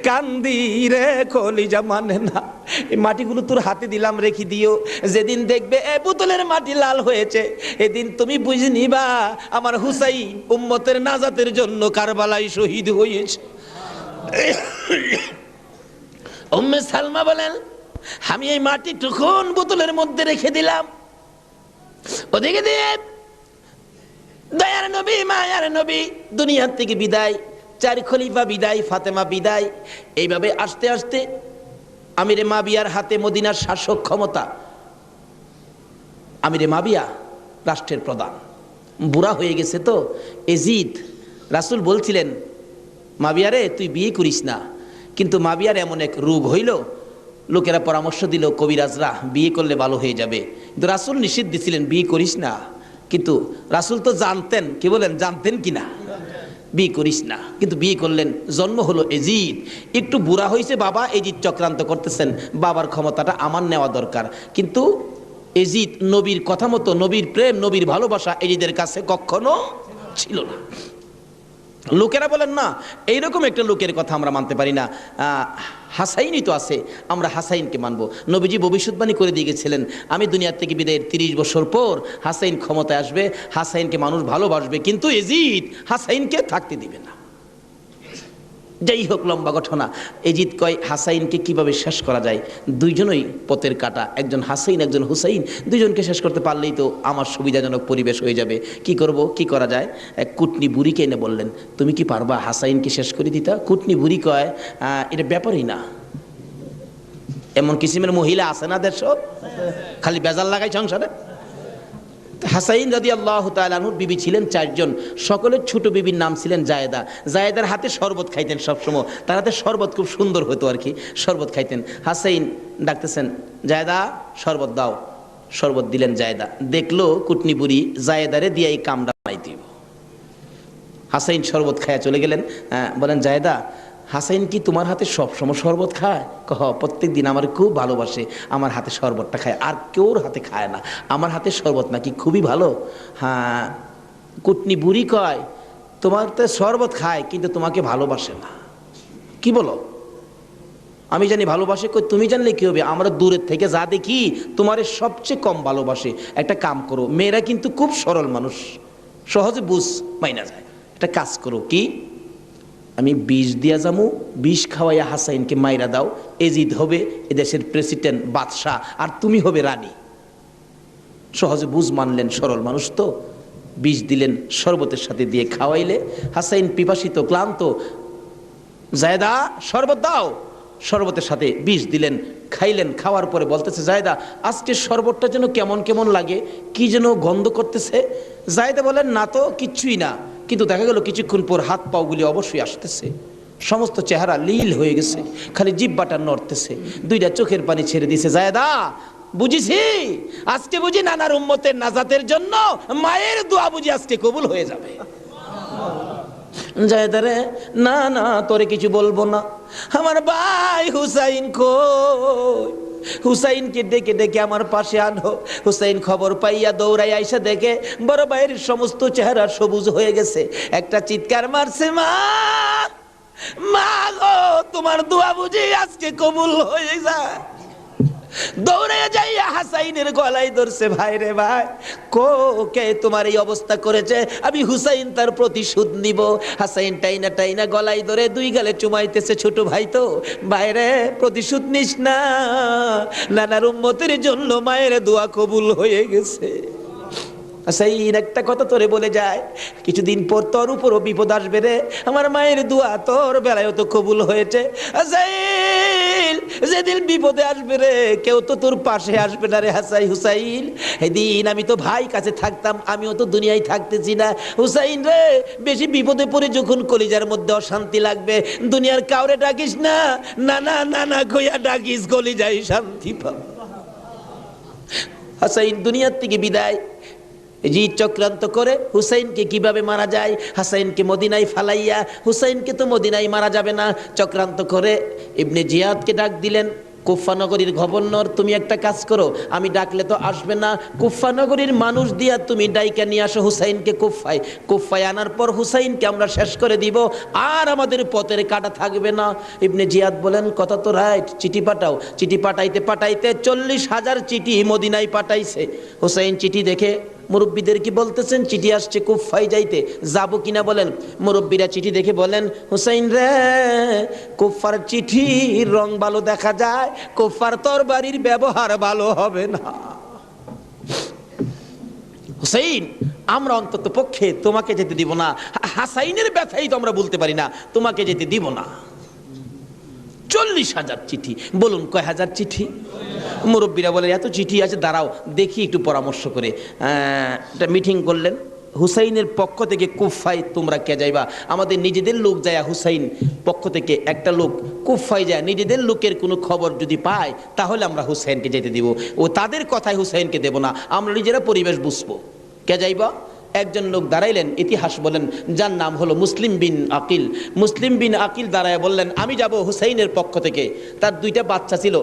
Speaker 1: কান্দি রে, কলিজা মানে না, এই মাটিগুলো তোর হাতে দিলাম, রেখে দিও। যেদিন দেখবে এ বোতলের মাটি লাল হয়েছে, এদিন তুমি বুঝে নিবা আমার হুসাইন উম্মতের নাজাতের জন্য কারবালায় শহীদ হয়েছে। উম্মে সালমা বলেন, আমি এই মাটি তখন বোতলের মধ্যে রেখে দিলাম। ওদিকে দিয়ে দয়ার নবী মায়ার নবী দুনিয়ার থেকে বিদায়, 4 খলিফা বিদায়, ফাতেমা বিদায়। এইভাবে আস্তে আস্তে আমিরে মাবিয়ার হাতে মদিনার শাসক ক্ষমতা। আমিরে মাবিয়া রাষ্ট্রের প্রধান, বুড়া হয়ে গেছে তো এজিদ। রাসূল বলছিলেন, মাবিয়ারে তুই বিয়ে করিস না, কিন্তু মাবিয়ার এমন এক রোগ হইল, লোকেরা পরামর্শ দিল কবিরাজরা বিয়ে করলে ভালো হয়ে যাবে, কিন্তু রাসূল নিষেধ দিছিলেন বিয়ে করিস না। কিন্তু রাসূল তো জানতেন, কি বলেন জানতেন কিনা, বিয়ে করিস না, কিন্তু বিয়ে করলেন। জন্ম হলো এজিদ। একটু বুড়া হয়েছে বাবা, এজিদ চক্রান্ত করতেছেন, বাবার ক্ষমতাটা আমার নেওয়া দরকার। কিন্তু এজিদ নবীর কথা মতো, নবীর প্রেম নবীর ভালোবাসা এজিদের কাছে কখনো ছিল না। লোকেরা বলেন না, এইরকম একটা লোকের কথা আমরা মানতে পারি না, হাসাইনই তো আছে, আমরা হাসাইনকে মানবো। নবীজি ভবিষ্যৎবাণী করে দিয়ে গেছিলেন, আমি দুনিয়ার থেকে বিদায়ের 30 বছর পর হাসাইন ক্ষমতায় আসবে, হাসাইনকে মানুষ ভালোবাসবে, কিন্তু এজিদ হাসাইনকে থাকতে দিবে না। যাই হোক, লম্বা ঘটনা। এজিদ কয় হাসাইনকে কিভাবে শেষ করা যায়, 2জনই পথের কাটা, একজন হাসাইন একজন হুসাইন, 2জনকে শেষ করতে পারলেই তো আমার সুবিধাজনক পরিবেশ হয়ে যাবে। কি করব, কি করা যায়? এক কুটনি বুড়িকে এনে বললেন, তুমি কি পারবা হাসাইনকে শেষ করে দিতা? কুটনি বুড়ি কয়, এটা ব্যাপারই না। এমন কিসিমের মহিলা আছে না দেশ, খালি বেজাল লাগাই সংসারে। হাসাইন রাদিয়াল্লাহু তাআলা আনহুর বিবি ছিলেন 4 জন, সকলের ছোট বিবির নাম ছিলেন জায়েদা। জায়েদার হাতে শরবত খাইতেন সবসময়, তার হাতে শরবত খুব সুন্দর হতো আর কি, শরবত খাইতেন। হাসাইন ডাকতেছেন, জায়েদা শরবত দাও। শরবত দিলেন জায়েদা। দেখলো কুটনি বুড়ি জায়েদারে দিয়ে এই কামটা বানাই দিব। হাসাইন শরবত খাইয়া চলে গেলেন। বলেন, জায়েদা হাসাইন কি তোমার হাতে সবসময় শরবত খায়? প্রত্যেক দিন আমার খুব ভালোবাসে, আমার হাতে শরবতটা খায়, আর কেউর হাতে খায় না, আমার হাতে শরবত নাকি খুবই ভালো। হ্যাঁ, কুটনি বুড়ি কয় তোমার তো শরবত খায় কিন্তু তোমাকে ভালোবাসে না। কি বলো? আমি জানি ভালোবাসে, কই তুমি জানলে কি হবে, আমরা দূরের থেকে যা দেখি তোমারে সবচেয়ে কম ভালোবাসে। একটা কাম করো, মেয়েরা কিন্তু খুব সরল মানুষ, সহজে বুঝ মাইনা যায়। একটা কাজ করো, কি আমি বিষ দিয়া যামু, বিষ খাওয়াইয়া হাসাইনকে মাইরা দাও, এজিদ হবে এদেশের প্রেসিডেন্ট বাদশাহ, আর তুমি হবে রানী। সহজে বুঝ মানলেন, সরল মানুষ তো। বিষ দিলেন, শরবতের সাথে দিয়ে খাওয়াইলে হাসাইন পিপাসিত ক্লান্ত, জায়দা শরবত দাও, শরবতের সাথে বিষ দিলেন, খাইলেন। খাওয়ার পরে বলতেছে জায়দা আজকে শরবতটা যেন কেমন কেমন লাগে, কি যেন গন্ধ করতেছে। জায়দা বলেন না তো, কিচ্ছুই না। কিন্তু দেখা গেল কিছুক্ষণ পর হাত পাওগুলি অবশ্যই আসতেছে, সমস্ত চেহারা লীল হয়ে গেছে, খালি জিহ্বাটা নড়তেছে, দুইটা চোখের পানি ছেড়ে দিছে। জায়দা বুঝিছি আজকে বুঝি নানার উম্মতের নাজাতের জন্য মায়ের দোয়া বুঝি আজকে কবুল হয়ে যাবে। জায়দারে না না, তোরে কিছু বলবো না, আমার ভাই হুসাইন কই? হুসাইনকে ডেকে ডেকে আমার পাশে আনো। হুসাইন খবর পাইয়া দৌড়াই আইসা দেখে বড় ভাইয়ের সমস্ত চেহারা সবুজ হয়ে গেছে। একটা চিৎকার মারছে, মা মা গো, তোমার দোয়া বুঝি আজকে কবুল হয়ে যায়। দৌড়ে যাইয়া হাসাইনের গলায় ধরছে, ভাই রে ভাই, কে তোমার এই অবস্থা করেছে? আমি হুসাইন তার প্রতিশোধ নিব। হাসাইন টাইনা টাইনা গলায় ধরে দুই গালে চুমাইতেছে, ছোট ভাই তো, ভাইরে প্রতিশোধ নিস না, নানার উম্মতের জন্য মায়ের দোয়া কবুল হয়ে গেছে। হাসাইন একটা কথা তোরে বলে যায়, কিছুদিন পর তোর উপরও বিপদ আসবে রে, আমার মায়ের দোয়া তোর বেলায় তো কবুল হয়েছে। হাসাইন যেদিন বিপদে আসবে রে, কেউ তো তোর পাশে আসবে না রে হুসাইন। এদিন আমি তো ভাই কাছে থাকতাম, আমিও তো দুনিয়ায় থাকতেছি না। হুসাইন রে, বেশি বিপদে পড়ে যখন কলিজার মধ্যে অশান্তি লাগবে, দুনিয়ার কাউরে ডাকিস না, নানা নানা কইয়া ডাকিস, কলিজায় শান্তি পাবে। হাসাইন দুনিয়ার থেকে বিদায়। জি চক্রান্ত করে হুসাইনকে কিভাবে মারা যায়, হাসাইনকে মদিনায় ফালাইয়া, হুসাইনকে তো মদিনায় মারা যাবে না, চক্রান্ত করে ইবনে জিয়াদকে ডাক দিলেন। কুফা নগরীর গভর্নর, তুমি একটা কাজ করো, আমি ডাকলে তো আসবে না, কুফা নগরীর মানুষ দিয়া তুমি ডাইকা নিয়ে আসো হুসাইনকে কুফায়। কুফায় আনার পর হুসাইনকে আমরা শেষ করে দিব, আর আমাদের পথের কাটা থাকবে না। ইবনে জিয়াদ বলেন কথা তো রাইট, চিঠি পাঠাও। চিঠি পাঠাইতে পাঠাইতে 40,000 চিঠি মদিনায় পাঠাইছে। হুসাইন চিঠি দেখে মুরব্বীদের কি বলতেছেন, চিঠি আসছে কুফায় যাইতে, যাবো কিনা বলেন। মুরব্বীরা চিঠি দেখে বলেন, হুসাইন রে, কুফার চিঠির রং ভালো দেখা যায়, কুফার তরবারির ব্যবহার ভালো হবে না। হুসাইন, আমরা অন্তত পক্ষে তোমাকে যেতে দিব না, হাসাইনের ব্যথাই তো আমরা বলতে পারি না, তোমাকে যেতে দিব না। 40,000 চিঠি, বলুন কয় হাজার চিঠি? মুরব্বীরা বলে এত চিঠি আছে, দাঁড়াও দেখি একটু পরামর্শ করে। একটা মিটিং করলেন, হুসাইনের পক্ষ থেকে কুফায় তোমরা কে যাইবা? আমাদের নিজেদের লোক যায়, হুসাইন পক্ষ থেকে একটা লোক কুফায় যায়, নিজেদের লোকের কোনো খবর যদি পায় তাহলে আমরা হুসাইনকে যেতে দিব, ও তাদের কথায় হুসাইনকে দেব না, আমরা নিজেরা পরিবেশ বুঝবো। কে যাইবা? একজন লোক দাঁড়াইলেন, ইতিহাস বলেন, যার নাম হলো মুসলিম বিন আকিল। মুসলিম বিন আকিল দাঁড়ায় বললেন, আমি যাব হুসাইনের পক্ষ থেকে। তার দুইটা বাচ্চা ছিল,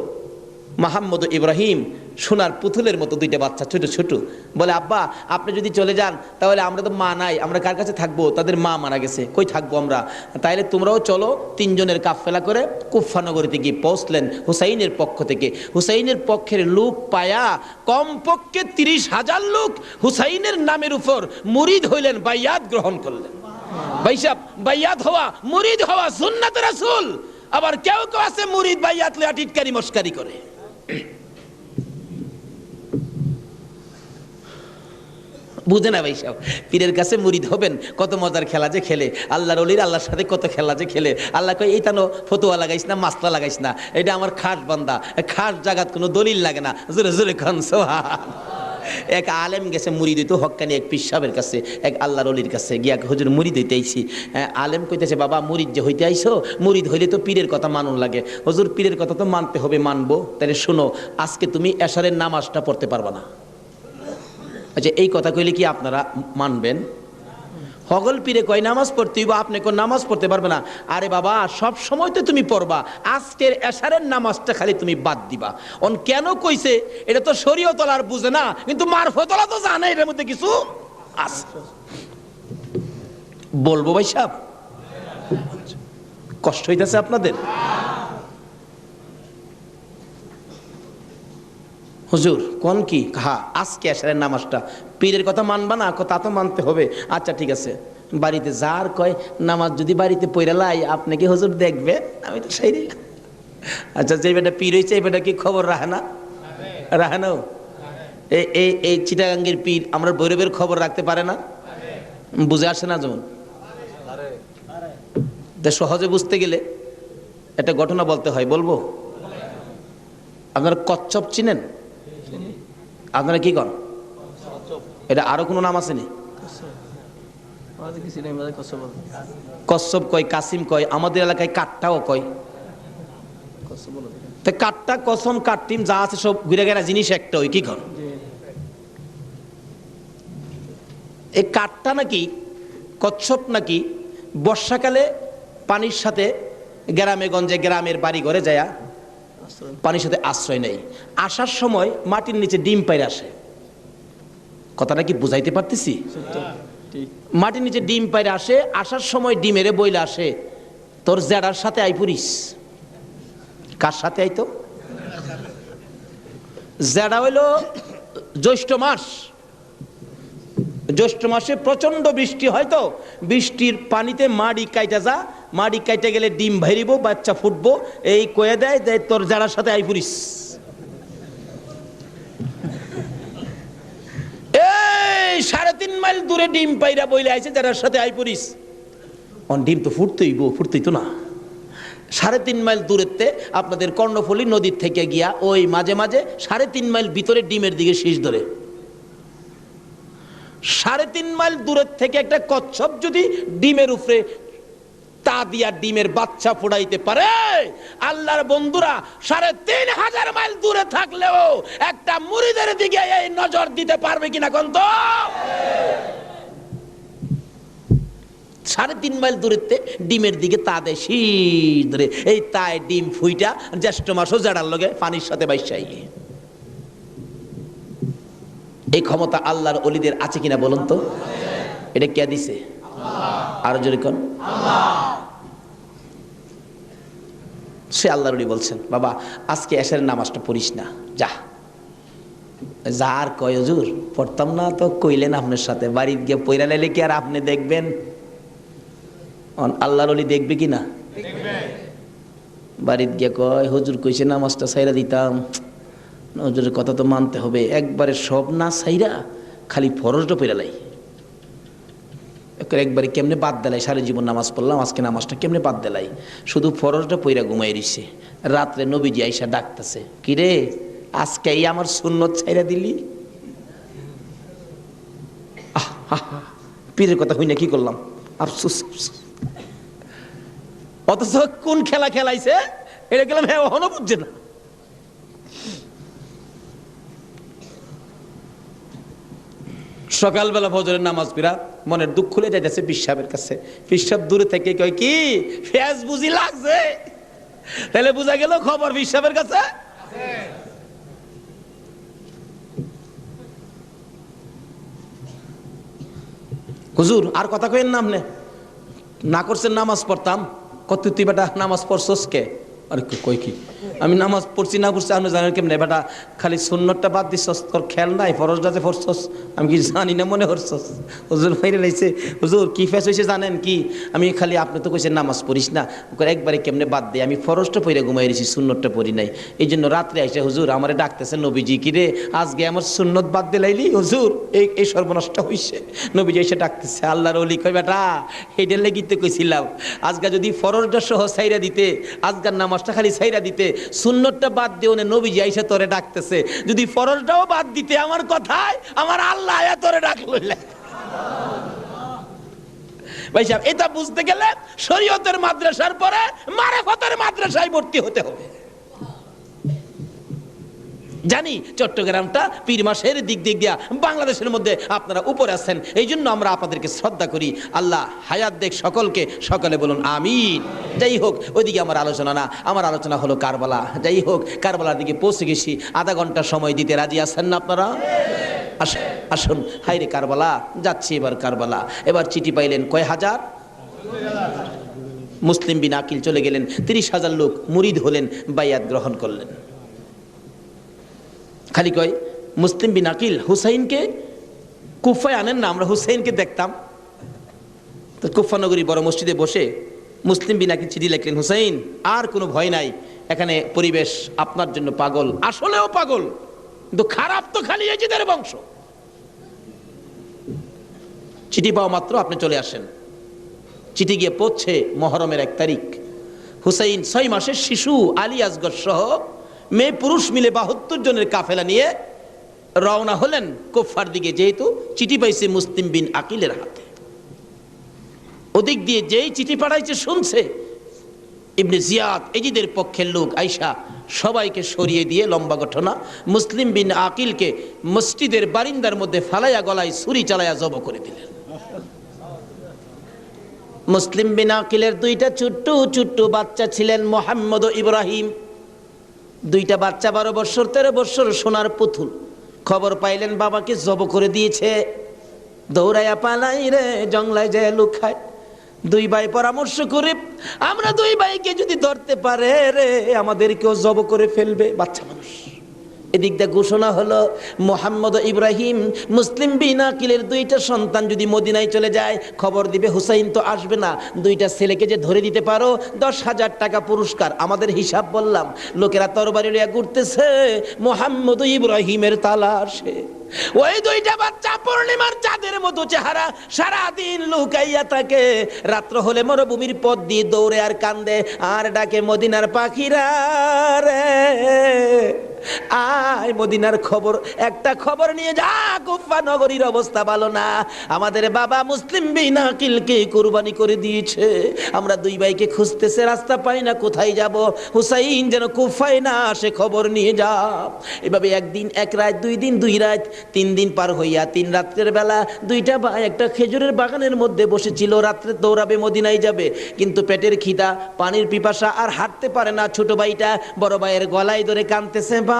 Speaker 1: মোহাম্মদ ইব্রাহিম, সোনার পুতুলের মতো দুইটা বাচ্চা, ছোট ছোট। বলে আব্বা আপনি যদি চলে যান তাহলে আমরা তো মা নাই, আমরা কার কাছে থাকবো? তাদের মা মারা গেছে, কই থাকবো আমরা? তাইলে তোমরাও চলো। তিনজনের কাফেলা করে কুফা নগরীতে গিয়ে পৌঁছলেন হুসাইনের পক্ষ থেকে। হুসাইনের পক্ষের লোক পায়া কমপক্ষে 30,000 লোক হুসাইনের নামের উপর মুরিদ হইলেন, বাইয়াত গ্রহণ করলেন। ভাইসাব, বাইয়াত হওয়া, মুরিদ হওয়া সুন্নাত রাসূল। আবার কেউ কেউ আছে মুরিদ বাইয়াত লইয়া টিটকারি মস্কারি করে। বুঝে না ভাইসাব, পীরের কাছে মুরিদ হবেন, কত মজার খেলা যে খেলে, আল্লাহর ওলির আল্লাহর সাথে কত খেলা যে খেলে। আল্লাহ কয় এই তানো ফতুয়া লাগাইস না, মাসলা লাগাইস না, এটা আমার খাস বান্দা, খাস জাগাত কোনো দলিল লাগে না। জোরে জোরে খান সোহান। এক আলেম গেছে মুরিদ হইতো, হক্কানি এক পীর সাহেবের কাছে, এক আল্লাহর ওলির কাছে গিয়া, হুজুর মুরিদ হইতে আইছি। আলেম কইতেছে, বাবা মুরিদ যে হইতে আইছো, মুরিদ হইলে তো পীরের কথা মানুন লাগে। হুজুর পীরের কথা তো মানতে হবে, মানবো। তাহলে শোনো, আজকে তুমি এশারের নামাজটা পড়তে পারবা না। আচ্ছা এই কথা কইলে কি আপনারা মানবেন? হগল পীরে কয় নামাজ পড়তে হইব, আপনি কোন নামাজ পড়তে পারবে না। আরে বাবা, সব সময় তো তুমি পড়বা, আজকের এশারের নামাজটা খালি তুমি বাদ দিবা। অন কেন কইছে এটা তো শরীয়ত আর বুঝে না, কিন্তু মারফতলা তো জানে এর মধ্যে কিছু আছে। বলবো ভাই সাহেব, কষ্ট হইতেছে আপনাদের? হুজুর কোন কি? হ্যাঁ, আজকে এশারের নামাজটা পীরের কথা মানবা না? তা তো মানতে হবে। আচ্ছা ঠিক আছে, বাড়িতে যার কয় নামাজ যদি বাড়িতে পড়া লাই, আপনি কি হুজুর দেখবে? আমি তো সেই। আচ্ছা, যে বেটা পীর হয়েছে এই বেটা কি খবর রাখে না? রাখে না? এই চিটাগাঙ্গের পীর আমরা ভৈরবের খবর রাখতে পারে না? বুঝে আসে না? যেমন সহজে বুঝতে গেলে একটা ঘটনা বলতে হয়, বলবো? আপনারা কচ্ছপ চিনেন? আপনারা কি কন? এটা আরো কোনো নাম আছে নি? কচ্ছপ কয়, কাসিম কয়, আমাদের এলাকায় কাঠটাও কয়। কাঠটা, কসম, কাঠটিম যা আছে সব ঘুরে গেরা জিনিস একটা, ওই কি কন? এই কাঠটা নাকি, কচ্ছপ নাকি বর্ষাকালে পানির সাথে গ্রামে গঞ্জে, গ্রামের বাড়ি ঘরে যায় পানির সাথে আশ্রয় নেই। আসার সময় মাটির নিচে ডিম পাইরে আসে। কথাটা কি বুঝাইতে পারতেছি? মাটির নিচে ডিম পাইরে আসে, আসার সময় ডিমেরে বইলে আসে, তোর জেডার সাথে আই পুরিস। কার সাথে আইতো? জেডা হইল জ্যৈষ্ঠ মাস। জ্যৈষ্ঠ মাসে প্রচন্ড বৃষ্টি হয়, তো বৃষ্টির পানিতে মাড়ি কাইটা যা, মাড়ি কাইটা গেলে ডিম ভাইরিব, বাচ্চা ফুটবো, এই কয়ে দেয় যে তোর যারার সাথে আই পুরিস। এই 3.5 মাইল দূরে ডিম পাইরা বইলে আইছে যারার সাথে আই পুরিস। অন ডিম তো ফুটতেই তো না। 3.5 মাইল দূরেতে আপনাদের কর্ণফুলী নদীর থেকে গিয়া ওই মাঝে মাঝে 3.5 মাইল ভিতরে ডিমের দিকে শীষ ধরে। 3.5 মাইল দূরের থেকে একটা কচ্ছপ যদি ডিমের উপরে তা দিয়া ডিমের বাচ্চা ফোড়াইতে পারে, আল্লাহর বন্ধুরা 3,500 মাইল দূরে থাকলেও একটা মুরিদের দিকে এই নজর দিতে পারবে কিনা কোন? তো 3.5 মাইল দূরেতে ডিমের দিকে তা দেয় শীষ ধরে, এই তাই ডিম ফুইটা জ্যৈষ্ঠ মাসও জাড়ার লগে পানির সাথে বাইসাই। এই ক্ষমতা আল্লাহর ওলিদের আছে কিনা বলুন তো? এটা কে দিছে? আরো জোরে কোন? সে আল্লাহর ওলি বলছেন, বাবা আজকে এশারের নামাজটা পড়িস না, যা। যার কয় হুজুর পড়তাম না, তো কইলেন আপনার সাথে, বাড়িতে গিয়ে পয়রা লাইলে কি আর আপনি দেখবেন? আল্লাহর ওলি দেখবে কিনা? বাড়িতে গিয়ে কয় হুজুর কইছে নামাজটা ছাইরা দিতাম, হুজুরের কথা তো মানতে হবে, একবারে সব না ছাইরা খালি ফরজটা পয়রা লাই। একবারে কেমনে বাদ দেলাই, সারা জীবন নামাজ পড়লাম, আজকে নামাজটা কেমনে বাদ দেলাই, শুধু ফরজটা পইরা ঘুমাই রইছে। রাত্রে নবীজি আইসা ডাকতেছে, কিরে আজকে এই আমার সুন্নত ছাইরা দিলি? পীরের কথা হই না, কি করলাম, আফসোস। অথচ কোন খেলা খেলাইছে এটা গেলাম, হ্যাঁ ওহনো বুঝছে না। সকালবেলা ফজরের নামাজ পড়া মনের দুঃখ খুলে যাইতেছে পীর সাহেবের কাছে। পীর সাহেব দূরে থেকে কয়, কি ফেস বুঝি লাগছে? তাহলে বুঝা গেল খবর পীর সাহেবের কাছে। হুজুর আর কথা কইেন না, আপনি না করছেন নামাজ পড়তাম, কত তুই বেটা নামাজ পড়ছস কে? আরে কই কি আমি নামাজ পড়ছি না পড়ছি আপনি জানেন কেমনে? বেটা খালি সুন্নতটা বাদ দিছস, তোর খেয়াল নাই ফরজটা যে পড়ছস, আমি কি জানি না মনে করছস? হুজুর মাইরে লাইছে। হুজুর কি ফেস হয়েছে জানেন কি? আমি খালি আপনি তো কইছেন নামাজ পড়িস না, একবারে কেমনে বাদ দেয়, আমি ফরজটা পড়ে ঘুমাই রয়েছি, সুন্নতটা পড়ি নাই, এই জন্য রাত্রে আইসে হুজুর আমারে ডাকতেছে নবীজি, কি রে আজকে আমার সুন্নত বাদ দিলাইলি? হুজুর এই সর্বনষ্ট হইছে। নবীজি এসে ডাকতেছে, আল্লাহর ওলি কই বেটা এইটার লেগি তো কইছিলাম, আজকে যদি ফরজটা সহ ছাইরা দিতে, আজকের নামাজটা খালি ছাইরা দিতে, সুন্নতটা বাদ দিও না, নবীজি আইসা তোরে ডাকতেছে, যদি ফরজটাও বাদ দিতে আমার কথায়, আমার আল্লাহ আয়া তোরে ডাকলো। ভাই সাহেব এটা বুঝতে গেলে শরীয়তের মাদ্রাসার পরে মারিফতের মাদ্রাসায় ভর্তি হতে হবে। জানি চট্টগ্রামটা পীর মাসের দিক দিয়া বাংলাদেশের মধ্যে আপনারা উপরে আছেন, এই জন্য আমরা আপনাদেরকে শ্রদ্ধা করি। আল্লাহ হায়াত দেখ সকলকে, সকলে বলুন আমিন। যাই হোক, ওইদিকে আমার আলোচনা না, আমার আলোচনা হলো কারবালা। যাই হোক, কারবালার দিকে পৌঁছে গেছি। আধা ঘন্টা সময় দিতে রাজি আছেন না আপনারা? আসুন আসুন, হাইরে কারবালা, যাচ্ছি এবার কারবালা। এবার চিঠি পাইলেন কয় হাজার? মুসলিম বিন আকিল চলে গেলেন, 30,000 লোক মুরিদ হলেন, বাইয়াত গ্রহণ করলেন। খালি কয় মুসলিম বিন আকিল হুসাইনকে কুফায় আনেন না, আমরা হুসাইনকে দেখতাম। তো কুফা নগরী বড় মসজিদে বসে মুসলিম বিন আকিল চিঠি লিখলেন, হুসাইন আর কোনো ভয় নাই, এখানে পরিবেশ আপনার জন্য পাগল, আসলেও পাগল, কিন্তু খারাপ তো খালি এজিদের বংশ। চিঠি পাওয়া মাত্র আপনি চলে আসেন। চিঠি গিয়ে পৌঁছে মহরমের 1 তারিখ। হুসাইন 6 মাসের শিশু আলী আসগর সহ মেয়ে পুরুষ মিলে 72 জনের কাফেলা নিয়ে রওনা হলেন কুফার দিকে, যেহেতু চিঠি পাইছে মুসলিম বিন আকিলের হাতে। ওদিক দিয়ে যেই চিঠি পাঠাইছে শুনছে ইবনে জিয়াদ এজিদের পক্ষের লোক আইসা সবাইকে সরিয়ে দিয়ে, লম্বা ঘটনা, মুসলিম বিন আকিলকে মসজিদের বারিন্দার মধ্যে ফালাইয়া গলায় ছুরি চালাইয়া জব করে দিলেন। মুসলিম বিন আকিলের 2টা ছোট্ট ছোট্ট বাচ্চা ছিলেন, মোহাম্মদ ও ইব্রাহিম। 2টা বাচ্চা 12 বছর 13 বছর, সোনার পুতুল। খবর পাইলেন বাবাকে জব করে দিয়েছে, দৌড়াইয়া পালাই রে জঙ্গলায় যায় লুকায়। 2 ভাই পরামর্শ করে, আমরা 2 ভাইকে যদি ধরতে পারে রে আমাদেরকেও জব করে ফেলবে, বাচ্চা মানুষ। এদিক দিয়ে ঘোষণা হলো মোহাম্মদ ইব্রাহিম মুসলিম বিন আকিলের 2টা সন্তান যদি মদিনায় চলে যায়, খবর দিবে হুসাইন তো আসবে না, 2টা ছেলেকে যে ধরে দিতে পারো 10,000 টাকা পুরস্কার। আমাদের হিসাব বললাম, লোকেরা তরবারি লইয়া ঘুরতেছে মোহাম্মদ ইব্রাহিমের তালাশে। ওই 2টা বাচ্চা পূর্ণিমার চাঁদের মতো চেহারা, সারাদিন লুকাইয়া থাকে, রাত্র হলে মরুভূমির পথ দিয়ে দৌড়ে আর কান্দে আর ডাকে মদিনার পাখিরা রে আয়, মদিনার খবর, একটা খবর নিয়ে যা, কুফা নগরীর অবস্থা ভালো না, আমাদের বাবা মুসলিম বিন আকিলকে কুরবানি করে দিয়েছে, আমরা 2 ভাইকে খুঁজতেছে, রাস্তা পাই না, কোথায় যাব, হুসাইন যেন কুফায় না আসে, খবর নিয়ে যা। এভাবে 1 দিন 1 রাত, 2 দিন 2 রাত, 3 দিন পার হইয়া 3 রাত্রের বেলা 2টা ভাই একটা খেজুরের বাগানের মধ্যে বসেছিল, রাত্রে দৌড়াবে মদিনায় যাবে, কিন্তু পেটের খিদা, পানির পিপাসা, আর হাঁটতে পারে না। ছোট ভাইটা বড় ভাইয়ের গলায় ধরে কাঁদতেছে, ভাই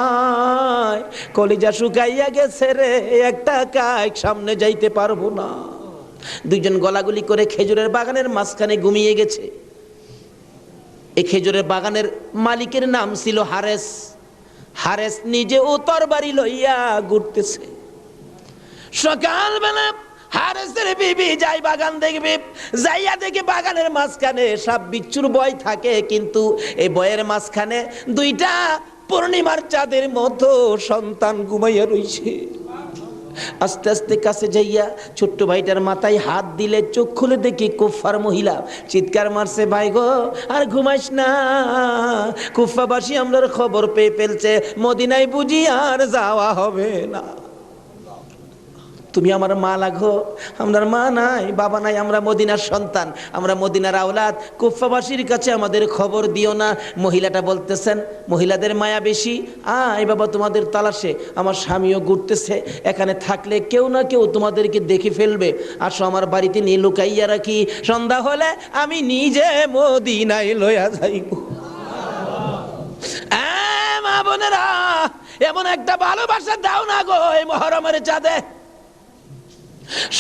Speaker 1: কলিজা শুকাইয়া গেছে রে, একটা কাজ সামনে যাইতে পারবো না। 2 জন গলাগুলি করে খেজুরের বাগানের মাঝখানে ঘুমিয়ে গেছে। এই খেজুরের বাগানের মালিকের নাম ছিল হারেস। হারেস নিজে ও তরবারি লইয়া ঘুরতেছে। সকালবেলা হারেসের বিবি যাই বাগান দেখবে, যাইয়া দেখে বাগানের মাঝখানে সাপ বিচ্ছুর ভয় থাকে, কিন্তু এই বয়ের মাঝখানে 2টা পূর্ণিমার চাঁদের মতো সন্তান ঘুমাইয়া রইছে। আস্তে আস্তে কাছে যাইয়া ছোট্ট ভাইটার মাথায় হাত দিলে, চোখ খুলে দেখি কুফার মহিলা, চিৎকার মারছে, ভাই গো আর ঘুমাইস না, কুফাবাসী আমরার খবর পেয়ে ফেলছে, মদিনায় বুঝি আর যাওয়া হবে না, তুমি আমার মা লাগো, আমার মা নাই, বাবা নাই, আমরা মদিনার সন্তান, আমরা মদিনার আওলাদ, কুফাবাসীর কাছে আমাদের খবর দিও না। মহিলাটা বলতেছেন, মহিলাদের মায়া বেশি, আয় বাবা তোমাদের তালাশে, আমার স্বামীও ঘুরতেছে, এখানে থাকলে কেউ না কেউ তোমাদেরকে দেখে ফেলবে, আসো আমার বাড়িতে নিয়ে লুকাইয়া রাখি, সন্ধ্যা হলে আমি নিজে মদিনায় লইয়া যাইব। মা বোনেরা, এমন একটা ভালোবাসা দাও না গো এই মহরমের চাঁদে।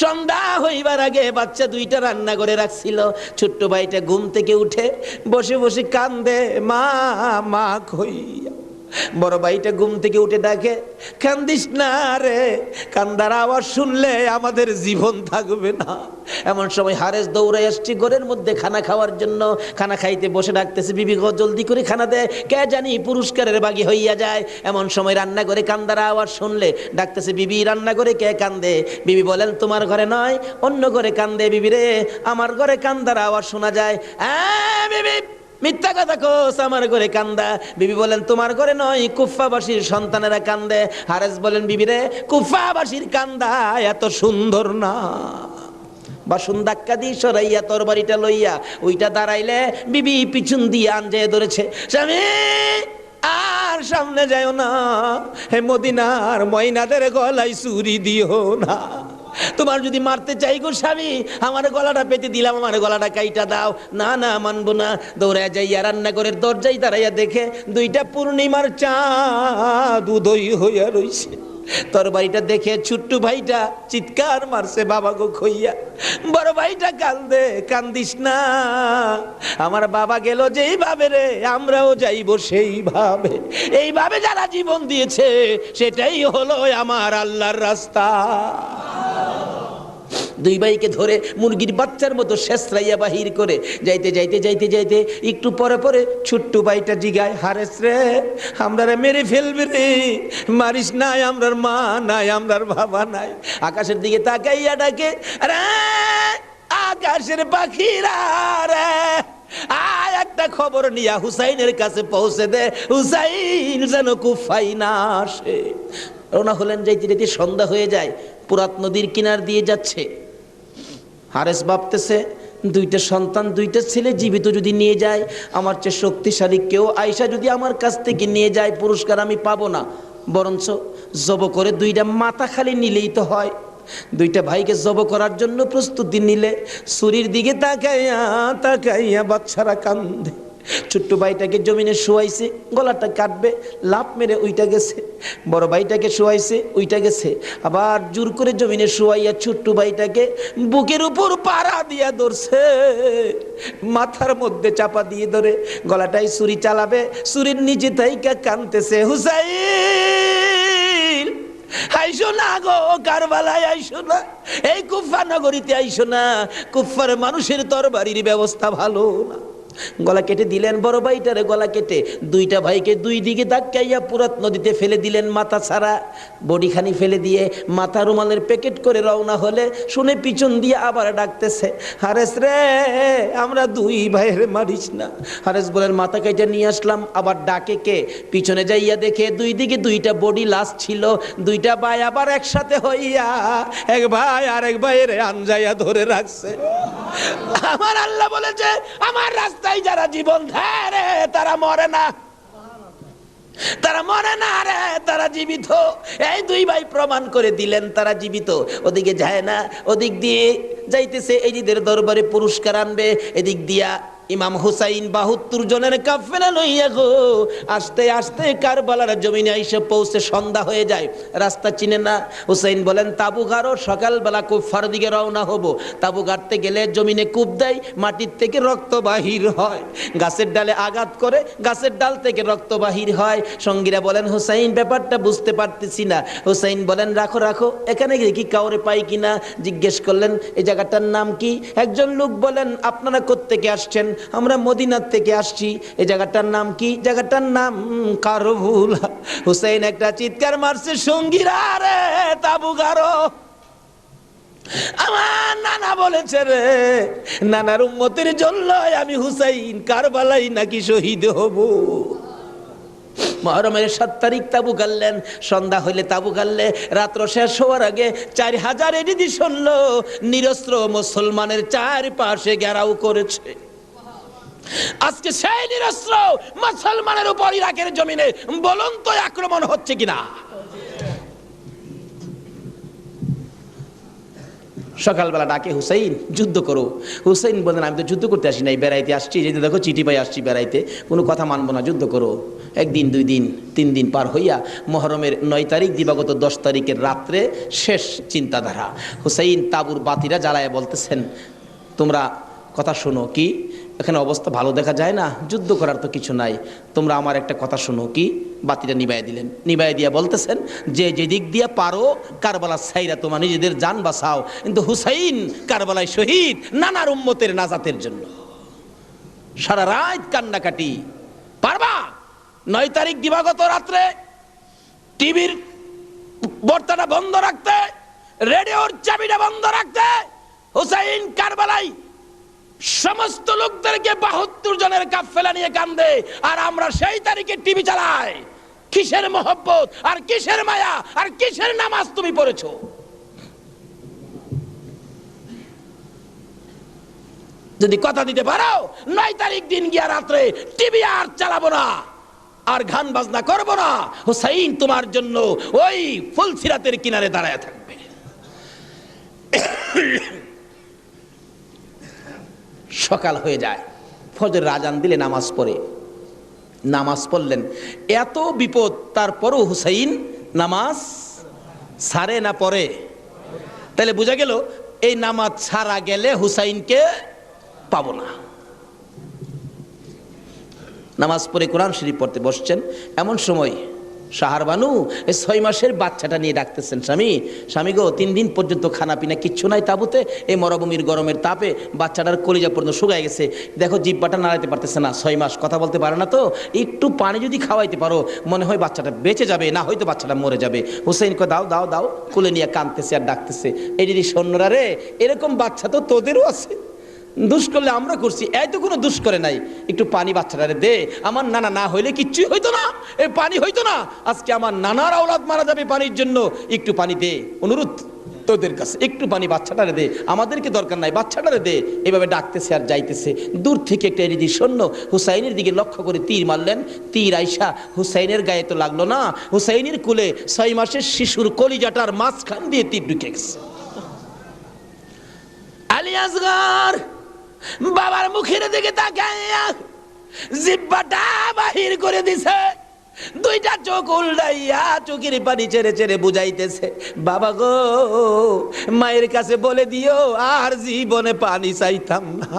Speaker 1: সন্ধ্যা হইবার আগে বাচ্চা 2টা রান্না করে রাখছিল। ছোট্ট ভাইটা ঘুম থেকে উঠে বসে বসে কান্দে, মা মা কইয়া। বড় ভাইটা ঘুম থেকে উঠে ডাকে, কান্দিস না রে, কান্দার আওয়াজ শুনলে আমাদের জীবন থাকবে না। এমন সময় হারেস দৌড়ে আসছে ঘরের মধ্যে খানা খাওয়ার জন্য। খানা খাইতে বসে ডাকতেছে, বিবি গো জলদি করে খানা দে, কে জানি পুরস্কারের বাগি হইয়া যায়। এমন সময় রান্না করে কান্দার আওয়াজ শুনলে ডাকতেছে, বিবি রান্না করে কে কান্দে? বিবি বলেন, তোমার ঘরে নয়, অন্য ঘরে কান্দে। বিবি রে, আমার ঘরে কান্দার আওয়াজ শোনা যায়। বিবি মিথ্যা কথা কোস, আমার ঘরে কান্দা। বিবি বলেন, তোমার ঘরে নয়, কুফাবাসীর সন্তানেরা কান্দে। হারেস বলেন, বিবি রে, কুফাবাসীর কান্দা এত সুন্দর না। বাসন ধাক্কা দিয়ে সরাইয়া তরবারিটা লইয়া ওইটা দাঁড়াইলে বিবি পিছন দিয়ে আনজে ধরেছে, স্বামী আর মদিনার সামনে যাও না, হে মদিনার ময়নাদের গলায় ছুরি দিও না। তোমার যদি মারতে চাই গো স্বামী, আমার গলাটা পেতে দিলাম, আমার গলাটা কাইটা দাও। না না, মানবো না। দৌড়ায় যাইয়া রান্নাঘরের দরজায় দাঁড়াইয়া দেখে দুইটা পূর্ণিমার চাঁদ উদয় হইয়া রইছে। তরবারিটা দেখে ছোট্ট ভাইটা চিৎকার মারছে, বাবা গো খইয়া। বড় ভাইটা কান্দে, কান্দিস না, আমার বাবা গেল যেইভাবে রে, আমরাও যাইব সেইভাবে। এইভাবে যারা জীবন দিয়েছে সেটাই হলো আমার আল্লাহর রাস্তা। দুই ভাইকে ধরে মুরগির বাচ্চার মতো শেষরাইয়া বাহির করে যাইতে যাইতে যাইতে যাইতে একটু পরে পরে ছোট্ট ভাইটা জিগায়, হারেস রে, আমরা মেরে ফেলবে রে, মারিস নাই, আমরার মা নাই, আমরার বাবা নাই। আকাশের দিকে তাকাইয়া ডাকে, রে আকাশের পাখিরা রে, আয় একটা খবর নিয়া হুসাইনের কাছে পৌঁছে দে, হুসাইন যেন কুফায় না আসে। রওনা হলেন, যাইতে যাইতে সন্ধ্যা হয়ে যায়। পুরাত নদীর কিনার দিয়ে যাচ্ছে। হারেস ভাবতেছে, দুইটা সন্তান, দুইটা ছেলে জীবিত যদি নিয়ে যায়, আমার চেয়ে শক্তিশালী কেউ আয়সা যদি আমার কাছ থেকে নিয়ে যায়, পুরস্কার আমি পাবো না, বরঞ্চ জব করে দুইটা মাথা খালি নিলেই তো হয়। দুইটা ভাইকে জব করার জন্য প্রস্তুতি নিলে ছুরির দিকে তাকাইয়া তাকাইয়া বাচ্চারা কান্দে। ছোট্ট ভাইটাকে জমিনে শোয়াইছে, গলাটা কাটবে, লাফ মেরে উইটা গেছে। বড় ভাইটাকে শোয়াইছে, উইটা গেছে। আবার জোর করে জমিনে শোয়াইয়া ছোট্ট ভাইটাকে বুকের উপর পাড়া দিয়া ধরছে, মাথার মধ্যে চাপা দিয়ে ধরে গলাটাই ছুরি চালাবে, ছুরির নিচে থাইকা কাঁদতেছে, হুসাইন আইসো না গো, কারবালায় আইসো না, এই কুফা নগরীতে আইসো না, কুফার মানুষের তরবারির ব্যবস্থা ভালো না। গলা কেটে দিলেন বড় ভাইটারে, গলা কেটে দুইটা ভাইকে দুই দিকে ধাক্কাইয়া পুরাত নদীতে ফেলে দিলেন, মাথা ছাড়া বডিখানি ফেলে দিয়ে মাথা রুমালের প্যাকেট করে রওনা হলে শুনে পিছন দিয়ে আবার ডাকতেছে, হারেস রে, আমরা দুই ভাইয়ের মারিস না। হারেস বলেন, মাথা কেটে নিয়ে আসলাম। আবার ডাকে কে? পিছনে যাইয়া দেখে দুই দিকে দুইটা বডি লাশ ছিল। দুইটা ভাই আবার একসাথে হইয়া এক ভাই আর এক ভাইয়ের আনজাইয়া ধরে রাখছে। আমার আল্লাহ বলেছে, আমার রাস্তায় যারা জীবন দেয় রে, তারা মরে না, তারা মরে না রে, তারা জীবিত। এই দুই ভাই প্রমাণ করে দিলেন তারা জীবিত। ওদিকে যায় না, ওদিক দিয়ে যাইতেছে, এজিদের দরবারে পুরস্কার আনবে। এদিক দিয়া ইমাম হুসাইন 72 জনের কাফেলা লইয়া গো আস্তে আস্তে কারবালার জমিনে এসে পৌঁছে সন্ধ্যা হয়ে যায়। রাস্তা চিনে না। হুসাইন বলেন, তাবু গাড়ো, সকালবেলা কুফার দিকে রওনা হব। তাবু গাড়তে গেলে জমিনে কূপ দেয়, মাটির থেকে রক্ত বাহির হয়। গাছের ডালে আঘাত করে, গাছের ডাল থেকে রক্ত বাহির হয়। সঙ্গীরা বলেন, হুসাইন ব্যাপারটা বুঝতে পারতেছি না। হুসাইন বলেন, রাখো রাখো, এখানে কি কাউরে পাই কিনা। জিজ্ঞেস করলেন, এই জায়গাটার নাম কি? একজন লোক বলেন, আপনারা কোত্থেকে আসছেন? আমরা মদিনার থেকে আসছি। এই জায়গাটার নাম কি? জায়গাটার নাম কারবুলা। হুসাইন একটা চিৎকার মারছে, সঙ্গীরা রে, তাবু গাড়ো। আমার নানা বলেছে রে, নানার উম্মতের জন্য আমি হুসাইন কারবালাই নাকি শহীদ হব। মুহররমের 7 তারিখ তাবু গাড়লেন। সন্ধ্যা হইলে তাবু গাড়লে রাত্র শেষ হওয়ার আগে 4000 এডিদি শুনল নিরস্ত্র মুসলমানের চারপাশে ঘেরাও করেছে। আজকে সেই নিরস্ত্র মুসলমানের উপর ইরাকের জমিনে বলুন তো আক্রমণ হচ্ছে কিনা? সকালবেলা ডাকে, হুসাইন যুদ্ধ করো। হুসাইন বলেন, আমি তো যুদ্ধ করতে আসি নাই, বেড়াইতে আসছি। যেতে দেখো চিঠি পাই আসছি বেড়াইতে, কোনো কথা মানবো না, যুদ্ধ করো। 1 দিন 2 দিন 3 দিন পার হইয়া মুহররমের 9 তারিখ দিবাগত 10 তারিখের রাত্রে শেষ চিন্তাধারা। হুসাইন তাবুর বাতিরা জ্বালায় বলতেছেন, তোমরা কথা শোনো। কি? এখানে অবস্থা ভালো দেখা যায় না, যুদ্ধ করার তো কিছু নাই, তোমরা আমার একটা কথা শোনো। কি? বাতিটা নিবাই দিলেন। নিবাই দিয়া বলতেছেন, যে যেদিক দিয়া পারো কারবালা ছাইরা তোমার নিজেদের জান বাঁচাও, কিন্তু হুসাইন কারবালায় শহীদ নানার উম্মতের নাজাতের জন্য। সারা রাত কান্নাকাটি। পারবা? 9 তারিখ দিবাগত রাত্রে টিভির বর্তাটা বন্ধ রাখতে, রেডিওর চাবিটা বন্ধ রাখতে। হুসাইন কারবালায় সমস্ত লোকদেরকে 72 জনের কাফেলা নিয়ে কান্দে, আর আমরা সেই তারিখে টিভি চালাই। কিসের মহব্বত আর কিসের মায়া আর কিসের নামাজ তুমি পড়েছো? যদি কথা দিতে পারো 9 তারিখ দিন গিয়া রাত্রে টিভি আর চালাবো না, আর গান বাজনা করব না, হুসাইন তোমার জন্য ওই ফুলসিরাতের কিনারে দাঁড়ায় থাকবে। সকাল হয়ে যায়, ফজরের আজান দিলে নামাজ পড়লেন। এত বিপদ তারপরও হুসাইন নামাজ ছাড়ে না পড়ে। তাহলে বোঝা গেল এই নামাজ ছাড়া গেলে হুসাইনকে পাবো না। নামাজ পড়ে কোরআন শরীফ পড়তে বসছেন, এমন সময় শাহরবানু এই 6 মাসের বাচ্চাটা নিয়ে ডাকতেছেন, স্বামী গো 3 দিন পর্যন্ত খানা পিনা কিচ্ছু নাই তাবুতে, এই মরুভূমির গরমের তাপে বাচ্চাটার কলিজা পর্যন্ত শুকায় গেছে, দেখো জিহ্বাটা নাড়াইতে পারতেছে না, 6 মাস কথা বলতে পারে না, তো একটু পানি যদি খাওয়াইতে পারো মনে হয় বাচ্চাটা বেঁচে যাবে, না হয়তো বাচ্চাটা মরে যাবে। হুসাইনকে দাও দাও দাও, কোলে নিয়ে কাঁদতেছে আর ডাকতেছে, এই দিদি সৈন্যরা রে, এরকম বাচ্চা তো তোদেরও আছে, দুষ করলে আমরা করছি, এই তো কোনো দুষ করে নাই, একটু পানি বাচ্চাটারে দে, আমার নানা না হইলে কিচ্ছুই হইতো না, এই পানি হইতো না, আজকে আমার নানার আওলাদ মারা যাবে পানির জন্য, একটু পানি দে, অনুরোধ তোদের কাছে একটু পানি বাচ্চাটারে দে, আমাদেরকে দরকার নাই, বাচ্চাটারে দে। এভাবে ডাকতেছে আর যাইতেছে, দূর থেকে একটা এরিদি সৈন্য হুসাইনের দিকে লক্ষ্য করে তীর মারলেন, তীর আইসা হুসাইনের গায়ে তো লাগলো না, হুসাইনের কুলে 6 মাসের শিশুর কলিজাটার মাঝখান দিয়ে তীর ঢুকে গেছে। আলী আসগর বাবার মুখের দিকে তাকাইয়া জিহ্বাটা বাহির করে দিছে, 2টা চোখ উল্টাইয়া চোখের পানি ছেড়ে ছেড়ে বুঝাইতেছে, বাবা গো মায়ের কাছে বলে দিও আর জীবনে পানি চাইতাম না।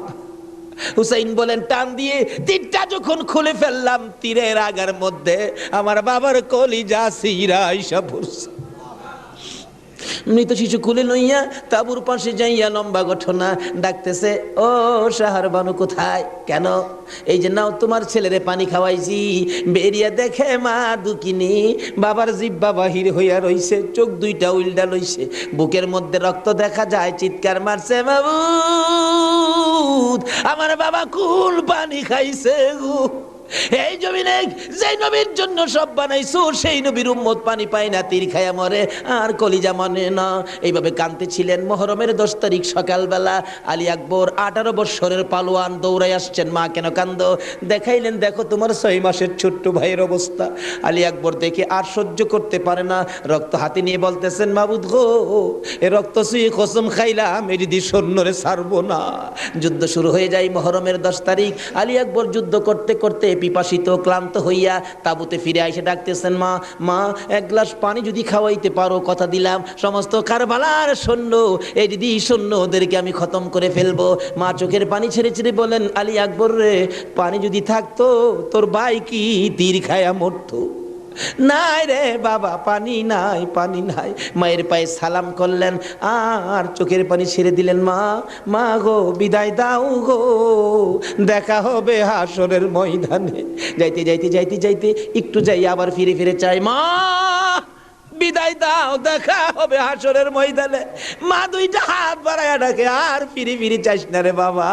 Speaker 1: হুসাইন বলেন, টান দিয়ে তীরটা যখন খুলে ফেললাম, তীরের আগার মধ্যে আমার বাবার কলিজা সিরা আইসা পড়ছে। মৃত শিশু কুলে লইয়া তাবুর পাশে যাইয়া লম্বা ঘটনা ডাকতেছে, ও শাহরবানু কোথায়, কেন? এই যে নাও তোমার ছেলেরে পানি খাওয়াইছি, বেরিয়া দেখে মা দুকিনি বাবার জিহ্বা বাহির হইয়া রইছে, চোখ 2টা উল্টা লইছে, বুকের মধ্যে রক্ত দেখা যায়, চিৎকার মারছে, মাবুদ আমার বাবা কুল পানি খাইছে গো। এই জমিনে যে নবীর জন্য সব বানাইছো, সেই নবীর উম্মত পানি পায় না, তীর খায়া মরে আর কলিজা মানে না। এইভাবে কাঁদতেছিলেন। মুহররমের 10 তারিখ সকালবেলা আলী আকবর 18 বছরের পালোয়ান দৌড়াই আসছেন, মা কেন কান্দো? দেখাইলেন, দেখো তোমার 6 মাসের ছোট্ট ভাইয়ের অবস্থা। আলী আকবর দেখে আর সহ্য করতে পারে না, রক্ত হাতে নিয়ে বলতেছেন, মাবুদ গো এ রক্ত ছুঁয়ে কসম খাইলাম এর দি সৈন্যরে ছাড়বো না। যুদ্ধ শুরু হয়ে যায় মুহররমের 10 তারিখ। আলী আকবর যুদ্ধ করতে করতে পিপাসিত ক্লান্ত হইয়া তাবুতে ফিরে এসে ডাকতেছেন, মা মা 1 গ্লাস পানি যদি খাওয়াইতে পারো, কথা দিলাম সমস্ত কারবালার সৈন্য এই দিদি সৈন্য ওদেরকে আমি খতম করে ফেলবো। মা চোখের পানি ছেড়ে ছেড়ে বলেন, আলী আকবর রে, পানি যদি থাকতো তোর ভাই কি তীর খায়া মরতো? নাই রে বাবা, পানি নাই, পানি নাই। মায়ের পায়ে সালাম করলেন আর চোখের পানি ছেড়ে দিলেন। মা মা গো বিদায় দাও গো, দেখা হবে হাসরের ময়দানে। যাইতে যাইতে যাইতে যাইতে একটু যাই আবার ফিরে ফিরে চাই, মা বিদায় দাও, দেখা হবে হাসরের ময়দানে। মা 2টা হাত বাড়ায়া ডাকে, আর ফিরে ফিরে চাইস না রে বাবা,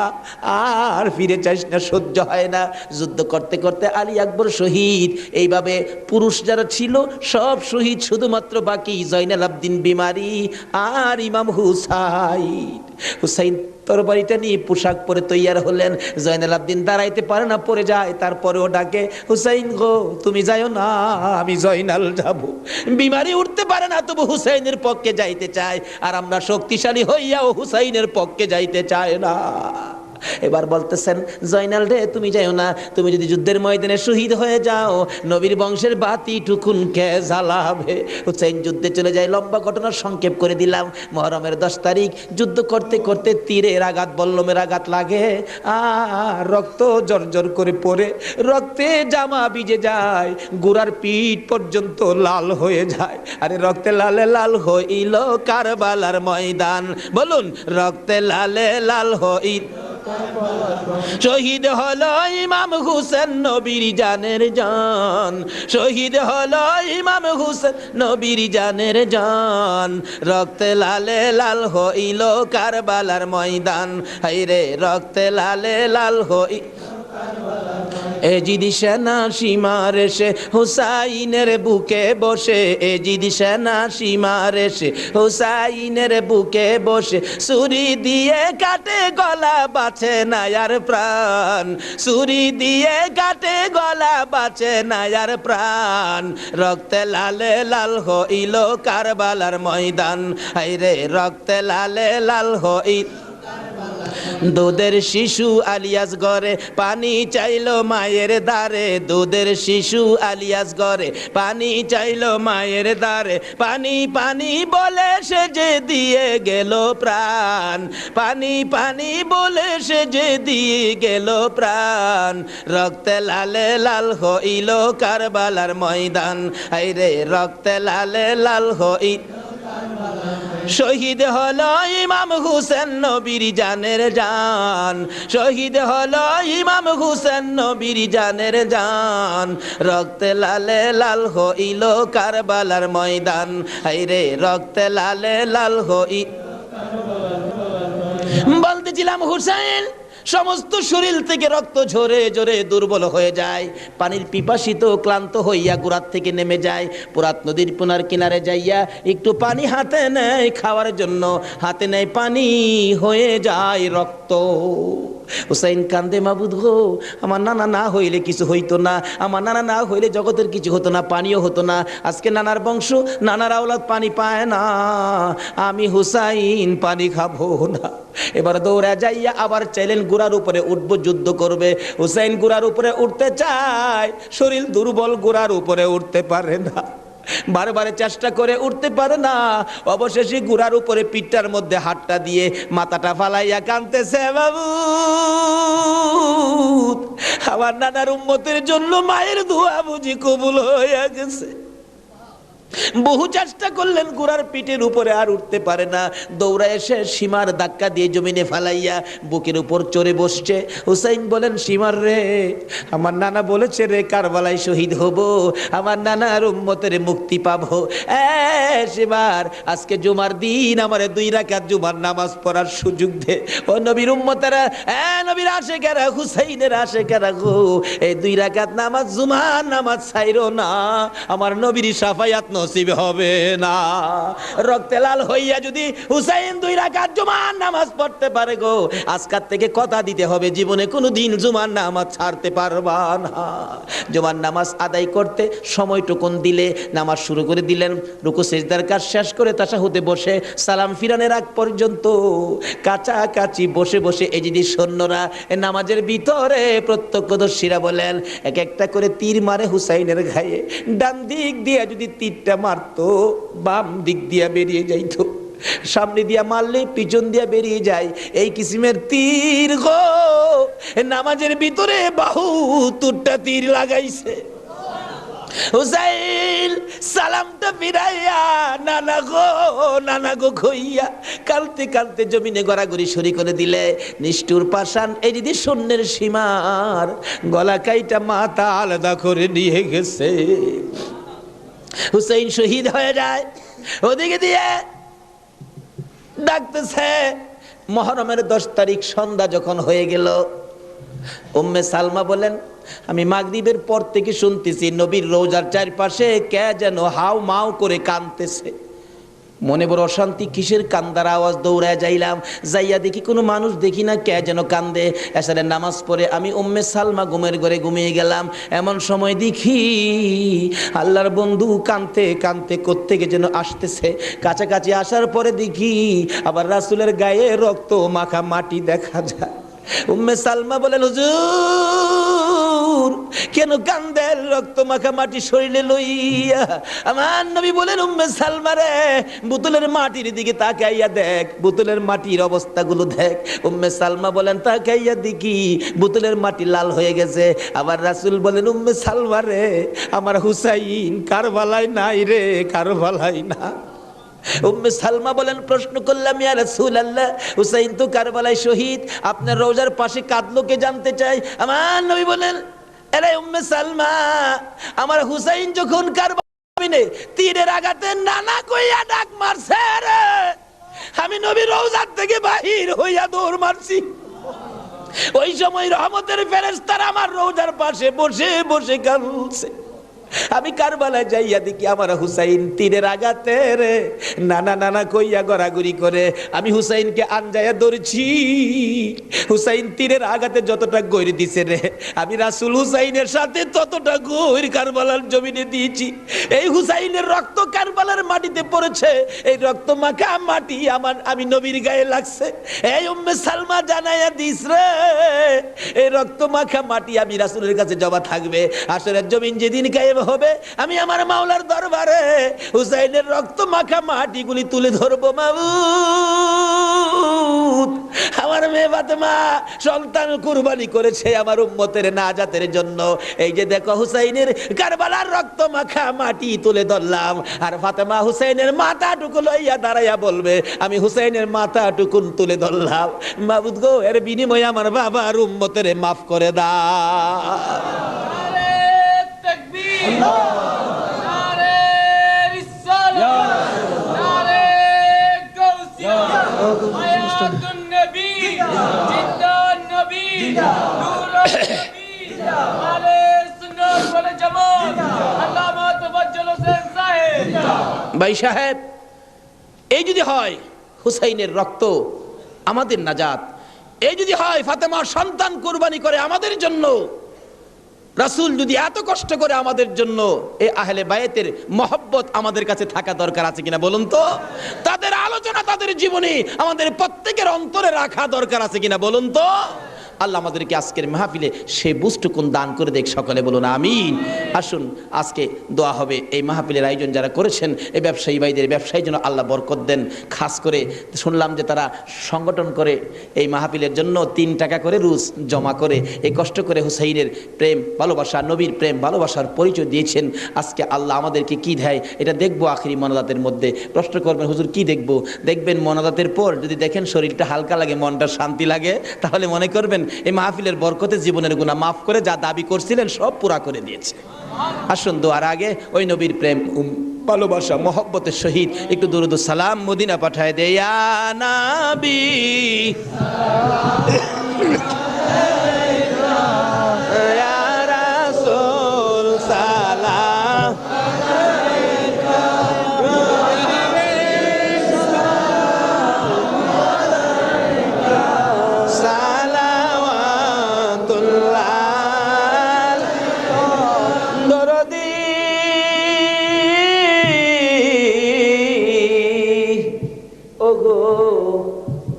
Speaker 1: আর ফিরে চাইস না, সহ্য হয় না। যুদ্ধ করতে করতে আলী আকবর শহীদ। এইভাবে পুরুষ যারা ছিল সব শহীদ, শুধুমাত্র বাকি জয়নাল আবদিন বিমারি আর ইমাম হুসাইন। হুসাইন তরবারিটা নিয়ে পোশাক পরে তৈয়ার হলেন। জয়নাল আবদিন দাঁড়াইতে পরে না, পড়ে যায়, তারপরেও ডাকে, হুসাইন গো তুমি যাইও না, আমি জয়নাল যাব। বিমারি উঠতে পারে না, তবু হুসাইনের পক্ষে যাইতে চায়, আর আমরা শক্তিশালী হইয়াও হুসাইনের পক্ষে যাইতে চায় না। এবার বলতেছেন, জয়নাল রে তুমি যাইও না, তুমি যদি যুদ্ধের ময়দানে শহীদ হয়ে যাও, নবীর বংশের বাতি টুকুন কে জ্বালাবে? হুসাইন যুদ্ধে চলে যায়। লম্বা ঘটনা সংক্ষেপ করে দিলাম। মুহররমের 10 তারিখ যুদ্ধ করতে করতে তীরের আঘাত, বল্লমের আঘাত লাগে, আর রক্ত জর্জর করে পড়ে, রক্তে জামা ভিজে যায়, গোড়ার পিঠ পর্যন্ত লাল হয়ে যায়। আরে রক্তে লালে লাল হইল কারবালার ময়দান, বলুন রক্তে লালে লাল হইল। শহীদ হলো ইমাম হুসেন নবীর জানের জান, শহীদ হলো ইমাম হুসেন নবীর জানের জান, রক্তে লালে লাল হইল কারবালার ময়দান, হায়রে রক্তে লালে লাল হই। এজিদি সেনা সীমার এসে হুসাইনের বুকে বসে, এজিদি সেনা সীমার এসে হুসাইনের বুকে বসে, ছুরি দিয়ে কাটে গলা বাঁচে না আর প্রাণ, ছুরি দিয়ে কাটে গলা বাঁচে না আর প্রাণ, রক্তে লালে লাল হইল কারবালার ময়দান, হায়রে রক্তে লালে লাল হইল। দুধের শিশু আলিয়াস ঘরে পানি চাইলো মায়ের দ্বারে, দুধের শিশু আলিয়াস ঘরে পানি চাইলো মায়ের দ্বারে, পানি পানি বলে সে যে দিয়ে গেল প্রাণ, পানি পানি বলে সে যে দিয়ে গেল প্রাণ, রক্তে লালে লাল হইল কারবালার ময়দান, হায়রে রক্তে লালে লাল হইল। শহীদ হলো ইমাম হুসেন নবীর জানের জান, শহীদ হলো ইমাম হুসেন নবীর জানের জান, রক্তে লালে লাল হইল কারবালার ময়দান, হায়রে রক্তে লালে লাল হইল। বলতেছিলাম হুসেন সমস্ত শরীর থেকে রক্ত ঝরে ঝরে দুর্বল হয়ে যায়, পানির পিপাসিত ক্লান্ত হইয়া গোড়ার থেকে নেমে যায়, পুরাত নদীর পুনার কিনারে যাইয়া একটু পানি হাতে নেয় খাওয়ার জন্য, হাতে নেয় পানি হয়ে যায় রক্ত। হুসাইন কান্দে, মাবুদ গো আমার নানা না হইলে কিছু হইতো না, আমার নানা না হইলে জগতের কিছু হতো না, পানিও হতো না, আজকে নানার বংশ নানার আওলাদ পানি পায় না, আমি হুসাইন পানি খাবো না। এবার দৌড়া যাইয়া আবার চাইলেন গুড়ার উপরে উঠবো, যুদ্ধ করবে। হুসাইন গুড়ার উপরে উঠতে চায়, শরীর দুর্বল, গুড়ার উপরে উঠতে পারে না, বারবার চেষ্টা করে উঠতে পারে না, অবশেষে গুড়ার উপরে পিঠটার মধ্যে হাতটা দিয়ে মাথাটা ফালাইয়া কাঁদতেছে, বাবু আমার নানার উম্মতের জন্য মায়ের দোয়া বুঝি কবুল হয়ে গেছে। বহু চেষ্টা করলেন, ঘোড়ার পিঠের উপরে আর উঠতে পারে না, দৌড়া এসে সীমার ধাক্কা দিয়ে জমিনে ফালাইয়া বুকের উপর চড়ে বসছে। হুসাইন বলেন, সীমার রে, আমার নানা বলেছে রে কারবালায় শহীদ হব, আমার নানার উম্মতের মুক্তি পাবো, সীমার আজকে জুমার দিন আমারে 2 রাকাত জুমার নামাজ পড়ার সুযোগ দে। ও নবীর উম্মতেরা, নবীর আশেকেরা, হুসাইনের আশেকেরা গো, এই 2 রাকাত নামাজ জুমার নামাজ ছাইরো না, আমার নবীর শাফায়াত নসিব হবে না। রক্তে লাল হইয়া যদি হুসাইন 2 রাকাত জুমার নামাজ পড়তে পারে গো, আজকাল থেকে কথা দিতে হবে জীবনে কোনোদিন জুমার নামাজ ছাড়তে পারবা না। জুমার নামাজ আদায় করতে সময়টুকুন দিলে নামাজ শুরু করে দিলেন, রুকু সিজদার কাজ শেষ করে তাশাহুদে বসে সালাম ফিরানের আগ পর্যন্ত কাছাকাছি বসে বসে এই যদি সৈন্যরা নামাজের ভিতরে প্রত্যক্ষদর্শীরা বলেন এক একটা করে তীর মারে হুসাইনের গায়ে, ডান দিক দিয়ে যদি তীরটা মারতো বাম দিক দিয়া বেরিয়ে যাইতো, সামনে দিয়া মারলে পিছন দিয়া বেরিয়ে যায়, এই কিসিমের তীর গো নামাজের ভিতরে 72টা তীর লাগাইছে। হুসাইন সালামটা ফিরাইয়া নানা গো কইয়া কালতে কালতে জমিনে গড়াগড়ি সরি করে দিলে, নিষ্ঠুর পাষাণ এই দিদি শূন্যের সীমার গলা কাইটা মাথা আলাদা করে নিয়ে গেছে। হুসাইন শহীদ হয়ে যায়, ওদিকে দিয়ে ডাকতেছে। মুহররমের 10 তারিখ সন্ধ্যা যখন হয়ে গেল, উম্মে সালমা বলেন, আমি মাগরিবের পর থেকে শুনতেছি নবীর রওজার চারপাশে কে যেন হাউ মাউ করে কাঁদতেছে। মনে বড় অশান্তি, কিসের কান্দার আওয়াজ? দৌড়ায় যাইলাম, যাইয়া দেখি কোনো মানুষ দেখি না, কে যেন কান্দে। এসারের নামাজ পড়ে আমি উম্মে সালমা ঘুমের ঘরে ঘুমিয়ে গেলাম, এমন সময় দেখি আল্লাহর বন্ধু কাঁদতে কাঁদতে কোত্থেকে যেন আসতেছে। কাছাকাছি আসার পরে দেখি আবার রাসূলের গায়ে রক্ত মাখা মাটি দেখা যায়। উম্মে সালমা বলেন, হুজুর কেন কান্দেন রক্ত মাখা মাটি শরীরে লইয়া? আমার নবী বলেন, উম্মে সালমা রে, বোতলের মাটির দিকে তাকাইয়া দেখ, বোতলের মাটির অবস্থাগুলো দেখ। উম্মে সালমা বলেন, তাকাইয়া দেখি বোতলের মাটি লাল হয়ে গেছে। আবার রাসূল বলেন, উম্মে সালমা রে, আমার হুসাইন কারবালায় নাই রে, কারবালায় না। উম্মে সালমা বলেন, প্রশ্ন করলাম, ইয়া রাসূলুল্লাহ, হুসাইন তো কারবালায় শহীদ, আপনার রওজার পাশে কাঁদলো কে জানতে চাই। আমার নবী বলেন, আরে উম্মে সালমা, আমার হুসাইন যখন কারবালায় তীরের আঘাতে নানা কইয়া ডাক মারছে রে, আমি নবী রওজার থেকে বাহির হইয়া দৌড় মারছি। ওই সময় রহমতের ফেরেশতারা আমার রওজার পাশে বসে বসে কাঁদছে। আমি কারবালায় যাইয়া দেখি আমার হুসাইন তীরের আঘাতে রে নানা নানা কইয়া গড়াগড়ি করে আমি হুসাইনকে আনজায়া ধরছি। হুসাইন তীরের আঘাতে যতটা গৈর দিছে রে, আমি রাসূল হুসাইনের সাথে ততটা গৈর কারবালার জমিনে দিয়েছি। এই হুসাইনের রক্ত কারবালার মাটিতে পড়েছে, এই রক্ত মাখা মাটি আমি নবীর গায়ে লাগছে। এই উম্মে সালমা জানাইয়া দিস রে, এই রক্ত মাখা মাটি আমি রাসূলের কাছে জমা থাকবে। আসরের জমিন যেদিন গায়েব হবে, আমি আমার মাওলার দরবারে হুসাইনের রক্ত মাখা মাটিগুলি তুলে ধরবো। মাবুদ, আমার মেয়ে ফাতেমা সন্তান কুরবানি করেছে আমার উম্মতের নাজাতের জন্য। এই যে দেখো হুসাইনের কারবালার রক্ত মাখা মাটি তুলে ধরলাম, আর ফাতেমা হুসাইনের মাথাটুকু লইয়া দাঁড়াইয়া বলবে আমি হুসাইনের মাথাটুকু তুলে ধরলাম। মাবুদ গো, এর বিনিময়ে আমার বাবার উম্মতের মাফ করে দাও। ভাই সাহেব, এই যদি হয় হুসাইনের রক্ত আমাদের নাজাত, এই যদি হয় ফাতেমার সন্তান কুরবানি করে আমাদের জন্য, রাসূল যদি এত কষ্ট করে আমাদের জন্য, এই আহলে বায়েতের মহব্বত আমাদের কাছে থাকা দরকার আছে কিনা বলুন তো? তাদের আলোচনা তাদের জীবনে আমাদের প্রত্যেকের অন্তরে রাখা দরকার আছে কিনা বলুন তো? আল্লাহ আমাদেরকে আজকের মাহফিলে সে বুঝটুকুন দান করে দেখ, সকলে বলুন আমিন। আসুন আজকে দোয়া হবে। এই মাহফিলের আয়োজন যারা করেছেন, এই ব্যবসায়ী ভাইদের ব্যবসায়ী যেন আল্লাহ বরকত দেন। খাস করে শুনলাম যে তারা সংগঠন করে এই মাহফিলের জন্য 3 টাকা করে রোজ জমা করে এই কষ্ট করে হুসাইনের প্রেম ভালোবাসা, নবীর প্রেম ভালোবাসার পরিচয় দিয়েছেন। আজকে আল্লাহ আমাদেরকে কি দেয় এটা দেখবো আখিরি মোনাজাতের মধ্যে। প্রশ্ন করবেন হুজুর কি দেখবো? দেখবেন মোনাজাতের পর যদি দেখেন শরীরটা হালকা লাগে, মনটা শান্তি লাগে, তাহলে মনে করবেন এই মাহফিলের বরকতে জীবনের গুনাহ মাফ করে যা দাবি করছিলেন সব পুরা করে দিয়েছে। আসুন দোয়ার আগে ওই নবীর প্রেম ভালোবাসা মহব্বতের সহিত একটু দুরূদ ও সালাম মদিনা পাঠায় দে। ইয়া নবী ইয়া রাসূল সালাম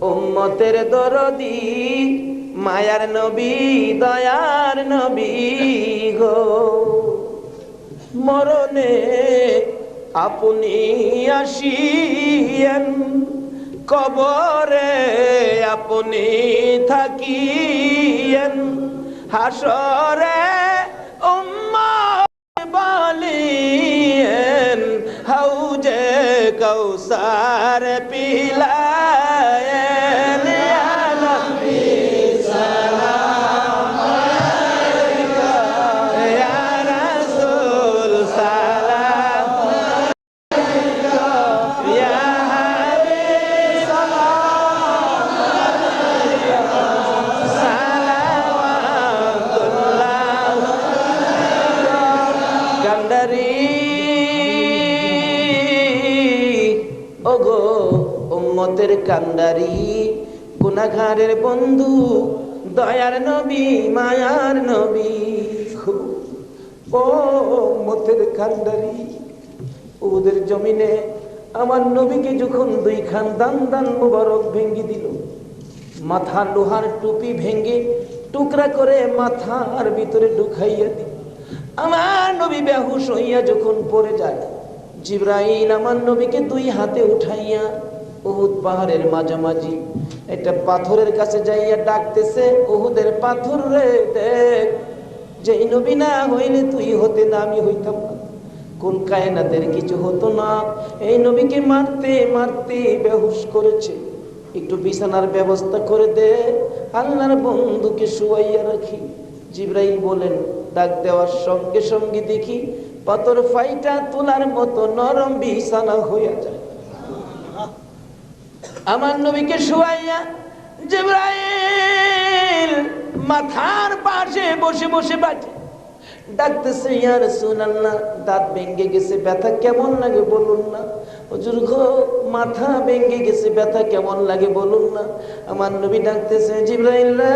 Speaker 1: উম্মতের দরদি মায়ার নবী দয়ার নবী গো, মরণে আপনি আসিয়েন, কবরে আপনি থাকিয়েন, হাসরে উম্মত বলিয়েন, হাউজে কাউসার পিলায়েন। ইয়া নবী সালাম আলাইকা, ইয়া রাসূল সালাম আলাইকা, ইয়া হাবিব সালাম আলাইকা, সালাওয়াতুল্লাহ কান্ডারি। ওগো উম্মতের কান্ডারি, গুনাহগারের বন্ধু, দয়ার নবী মায়ার নবী, ও উম্মতের কান্ডারি, ওদের জমিনে আমার নবীকে যখন 2 খান দান দান মুবারক ভেঙ্গে দিল, মাথা লোহার টুপি ভেঙ্গে টুকরা করে মাথার ভিতরে ঢুকাইয়া দিল, আমার নবী বেহুশ হইয়া যখন পড়ে যায়, জিবরাইল আমার নবীকে 2 হাতে উঠাইয়া উহুদ পাহাড়ের মাঝামাঝি একটা পাথরের কাছে যাইয়া ডাকতেছে, উহুদের পাথর রে দেখ, যেই নবী না হইলে তুই হতে না, আমি হইতাম না, কোন কায়নাতের কিছু হতো না, এই নবীকে মারতে মারতে বেহুশ করেছে, একটু বিছানার ব্যবস্থা করে দে, আল্লাহর বন্ধুকে শুয়াইয়া রাখি। জিবরাইল বলেন, ডাক দেওয়ার সঙ্গে সঙ্গে দেখি পাথর ফাইটা তোলার মতো নরম বিছানা হইয়া যায়। আমার নবীকে শুয়াইয়া জিবরাইল মাথার পাশে বসে বসে বাটে ডাকতেছে, ইয়া রাসূলুল্লাহ, দাঁত ভেঙে গেছে, ব্যথা কেমন লাগে বলুন না। হুজুর গো, মাথা ভেঙে গেছে, ব্যথা কেমন লাগে বলুন না। আমার নবী ডাকতেছে, জিবরাইল রে,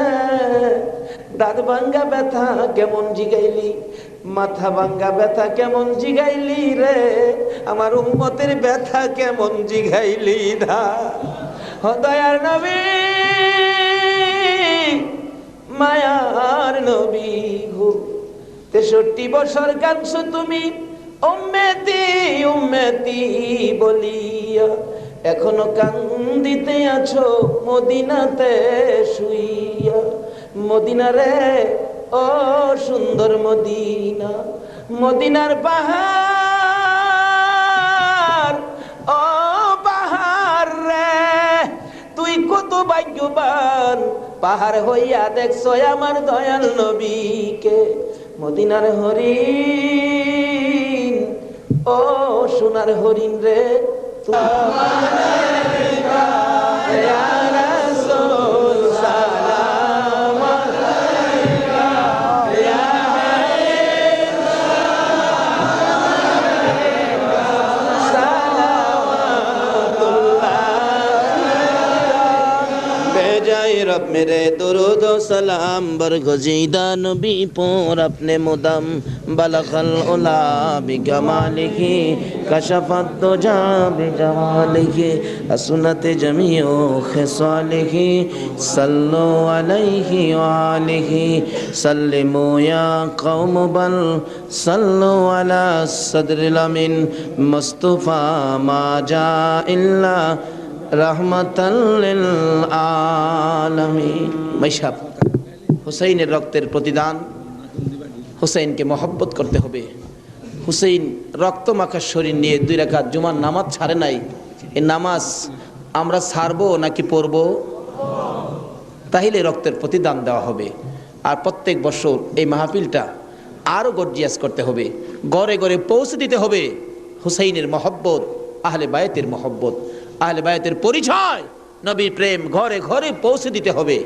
Speaker 1: দাঁত ভাঙ্গা ব্যথা কেমন জিগাইলি, মাথা ভাঙ্গা ব্যথা কেমন জিগাইলি রে, আমার উম্মতের ব্যথা কেমন জিগাইলি দা। ও দয়ার নবী, মায়ার নবী গো, 63 বছর কাঁদছো তুমি উম্মতি উম্মতি বলিয়া, এখনো কান্দিতে আছো মদিনাতে শুইয়া। মদিনা রে, ও সুন্দর মদিনা, মদিনার পাহাড়, ও পাহাড় রে, তুই কত ভাগ্যবান, পাহাড় হইয়া দেখছো আমার দয়াল নবীকে। মদিনার হরিণ, ও সোনার হরিণ রে, रब मेरे दुरूद व सलाम बरगुज़ीदा नबी पर अपने मुदम बलगल उला बिकमालिही कशफत दुजा बिजमालिही हसनत जमीउ खिसालिही सल्लु अलैहि व आलिही सल्लिमू या कौम बल सल्लु अला सदरिल अमीन मुस्तफा मा जा इल्ला रहमतल आलमीन। মাইশাব, হুসাইনের রক্তের প্রতিদান, হুসাইনকে মহব্বত করতে হবে। হুসাইন রক্ত মাখা শরীর নিয়ে 2 রাকাত জুমার নামাজ ছাড়ে নাই। এই নামাজ আমরা ছাড়বো নাকি পড়বো? তাহলে রক্তের প্রতিদান দেওয়া হবে। আর প্রত্যেক বছর এই মাহফিলটা আরো গর্জিয়াস করতে হবে, ঘরে ঘরে পৌঁছে দিতে হবে হুসাইনের মহব্বত, আহলে বায়তের মহব্বত, আহলে বায়তের পরিচয়, নবীর প্রেম ঘরে ঘরে পৌঁছে দিতে হবে।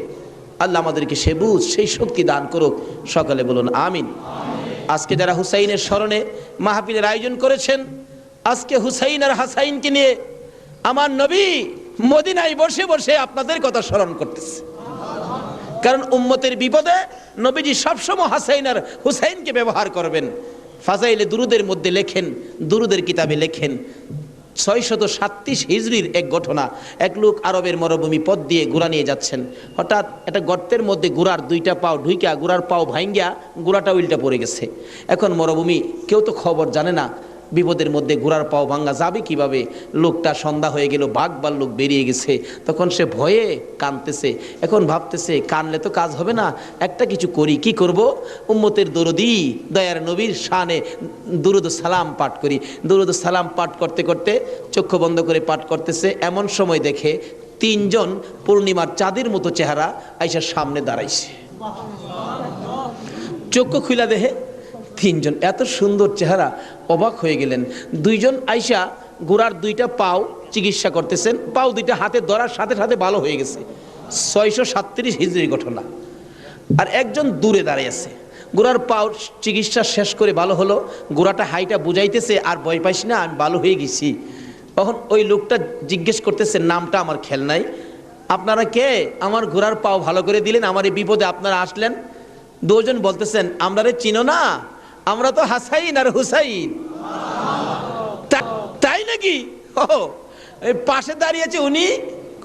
Speaker 1: আল্লাহ আমাদেরকে সে বুঝ, সেই শক্তি দান করুক। সকালে বলুন আমিন। আজকে যারা হুসাইনের স্মরণে মাহফিলের আয়োজন করেছেন, আজকে হুসাইন আর হাসাইনকে নিয়ে আমার নবী মদিনায় বসে বসে আপনাদের কথা স্মরণ করতেছে। কারণ উম্মতের বিপদে নবীজি সবসময় হাসাইন আর হুসাইনকে ব্যবহার করবেন। ফাজাইলে দুরুদের মধ্যে লেখেন, দুরুদের কিতাবে লেখেন, 637 হিজরির এক ঘটনা। এক লোক আরবের মরুভূমি পথ দিয়ে ঘোড়া নিয়ে যাচ্ছেন। হঠাৎ একটা গর্তের মধ্যে ঘোড়ার 2টা পাও ঢুইকা, ঘোড়ার পাও ভাঙ্গিয়া ঘোড়াটা উল্টা পড়ে গেছে। এখন মরুভূমি, কেউ তো খবর জানে না, বিপদের মধ্যে ঘোড়ার পাও ভাঙ্গা যাবে কিভাবে। লোকটা সন্ধ্যা হয়ে গেল, বাঘ ভাল্লুক বেরিয়ে গেছে। তখন সে ভয়ে কাঁদতেছে। এখন ভাবতেছে কানলে তো কাজ হবে না, একটা কিছু করি। কি করব? উম্মতের দরদি দয়ার নবীর শানে দুরুদ সালাম পাঠ করি। দুরুদ সালাম পাঠ করতে করতে চক্ষু বন্ধ করে পাঠ করতেছে। এমন সময় দেখে 3 জন পূর্ণিমার চাঁদের মতো চেহারা আইসা সামনে দাঁড়াইছে। চক্ষু খুলা দেখে 3 জন এত সুন্দর চেহারা, অবাক হয়ে গেলেন। 2 জন আইসা ঘোড়ার 2টা পাও চিকিৎসা করতেছেন। পাও 2টা হাতে ধরার সাথে সাথে ভালো হয়ে গেছে। 637 হিজরির ঘটনা। আর একজন দূরে দাঁড়িয়ে আছে। ঘোড়ার পাও চিকিৎসা শেষ করে ভালো হলো, ঘোড়াটা হাইটা বুঝাইতেছে, আর ভয় পাইস না, আমি ভালো হয়ে গেছি। তখন ওই লোকটা জিজ্ঞেস করতেছে, নামটা আমার খেয়াল নাই, আপনারা কে? আমার ঘোড়ার পাও ভালো করে দিলেন, আমার এই বিপদে আপনারা আসলেন। 2 জন বলতেছেন, আমরা রে চিনো না, আমরা তো হাসাইন আর হুসাইন। তাই নাকি? ও পাশে দাঁড়িয়েছে উনি,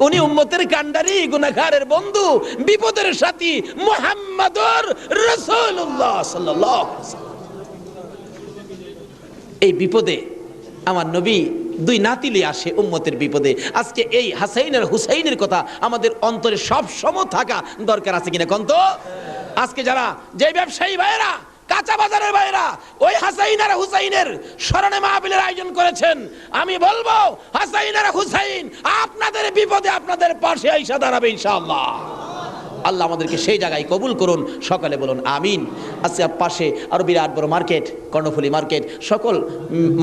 Speaker 1: উনি উম্মতের কান্ডারি, গুনাহগারের বন্ধু, বিপদের সাথী মুহাম্মদুর রাসূলুল্লাহ সাল্লাল্লাহু আলাইহি ওয়াসাল্লাম। এই বিপদে আমার নবী 2 নাতিলে আসে উম্মতের বিপদে। আজকে এই হাসাইন আর হুসাইনের কথা আমাদের অন্তরে সব সময় থাকা দরকার আছে কিনা কোন তো? আজকে যারা যে ব্যবসায়ী ভাইরা, কাঁচা বাজারের ভাইরা ওই হাসাইন আর হুসাইনের স্মরণে মাহফিলের আয়োজন করেছেন, আমি বলবো হাসাইন আর হুসাইন আপনাদের বিপদে আপনাদের পাশে আইসা দাঁড়াবে ইনশাআল্লাহ। আল্লাহ আমাদেরকে সেই জায়গায় কবুল করুন, সকালে বলুন আমিন। আজকে পাশে আরো বিরাট বড় মার্কেট, কর্ণফুলী মার্কেট, সকল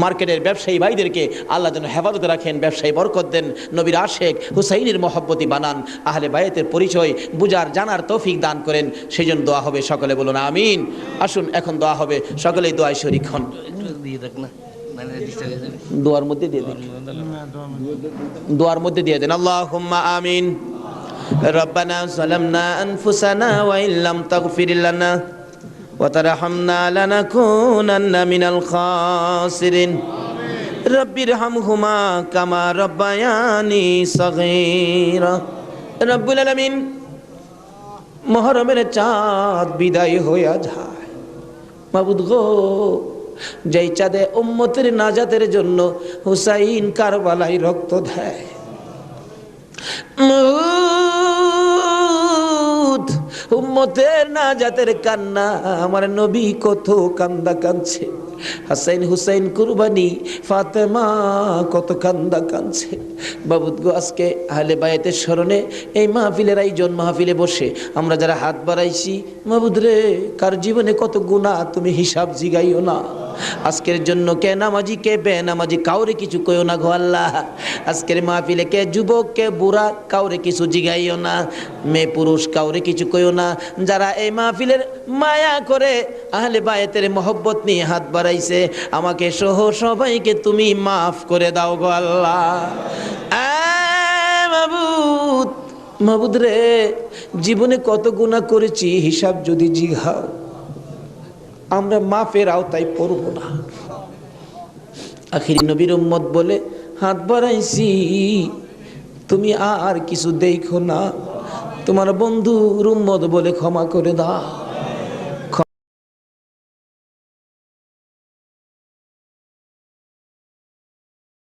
Speaker 1: মার্কেটের ব্যবসায়ী ভাইদেরকে আল্লাহ যেন হেফাজতে রাখেন, ব্যবসায়ী বরকত দেন, নবীর আশেক হুসাইনের মহব্বতি বানান, আহলে বায়াতের পরিচয় বুঝার জানার তৌফিক দান করেন, সেই জন্য দোয়া হবে, সকলে বলুন আমিন। আসুন এখন দোয়া হবে, সকলেই দোয়ায় শরীক হন। দোয়ার মধ্যে দিয়ে দেন, দোয়ার মধ্যে দিয়ে দেন। আল্লাহুম্মা আমিন। রব্বানা যালামনা আনফুসানা ওয়া ইল্লাম তাগফির লানা ওয়া তারহামনা লানাকুনান্না মিনাল খাসিরিন। রব্বিরহামহুমা কামা রব্বায়ানি সগীরা। রব্বুল আলামিন, মুহররমের চাঁদ বিদায় হইয়া যায়, মাবুদ গো, যেই চাঁদে উম্মতের নাজাতের জন্য হুসাইন কারবালায় রক্ত দেয়, উম্মতের নাজাতের কান্না আমার নবী কত কান্দা কাঁদছে, হাসাইন হুসাইন কুরবানি ফাতেমা কত কান্দা কাঁদছে। বাবুদ গো, আজকে আহলে বায়াতের স্মরণে এই মাহফিলের আয়োজন, মাহফিলে বসে আমরা যারা হাত বাড়াইছি, মাবুদ রে, কার জীবনে কত গুনাহ তুমি হিসাব জিগাইও না। আজকের জন্য কে নামাজি কে বেনামাজি কাউরে কিছু কইও না গো আল্লাহ। আজকের মাহফিলে কে যুবক কে বুড়া কাউরে কিছু জিগাইও না, মেয়ে পুরুষ কাউরে কিছু কইও না। যারা এই মাহফিলের মায়া করে আহলে বায়াতের মহব্বত নিয়ে হাত বাড়াইছে, আমাকে সহ সবাইকে তুমি মাফ করে দাও গো আল্লাহ। মাবুদ, মাবুদ রে, জীবনে কত গুনাহ করেছি, হিসাব যদি জিগাও আমরা মাফের আওতায় পড়ব না। আখির নবীর উম্মত বলে হাত বাড়াইছি, তুমি আর কিছু দেখো না, তোমার বন্ধুর উম্মত বলে ক্ষমা করে দাও।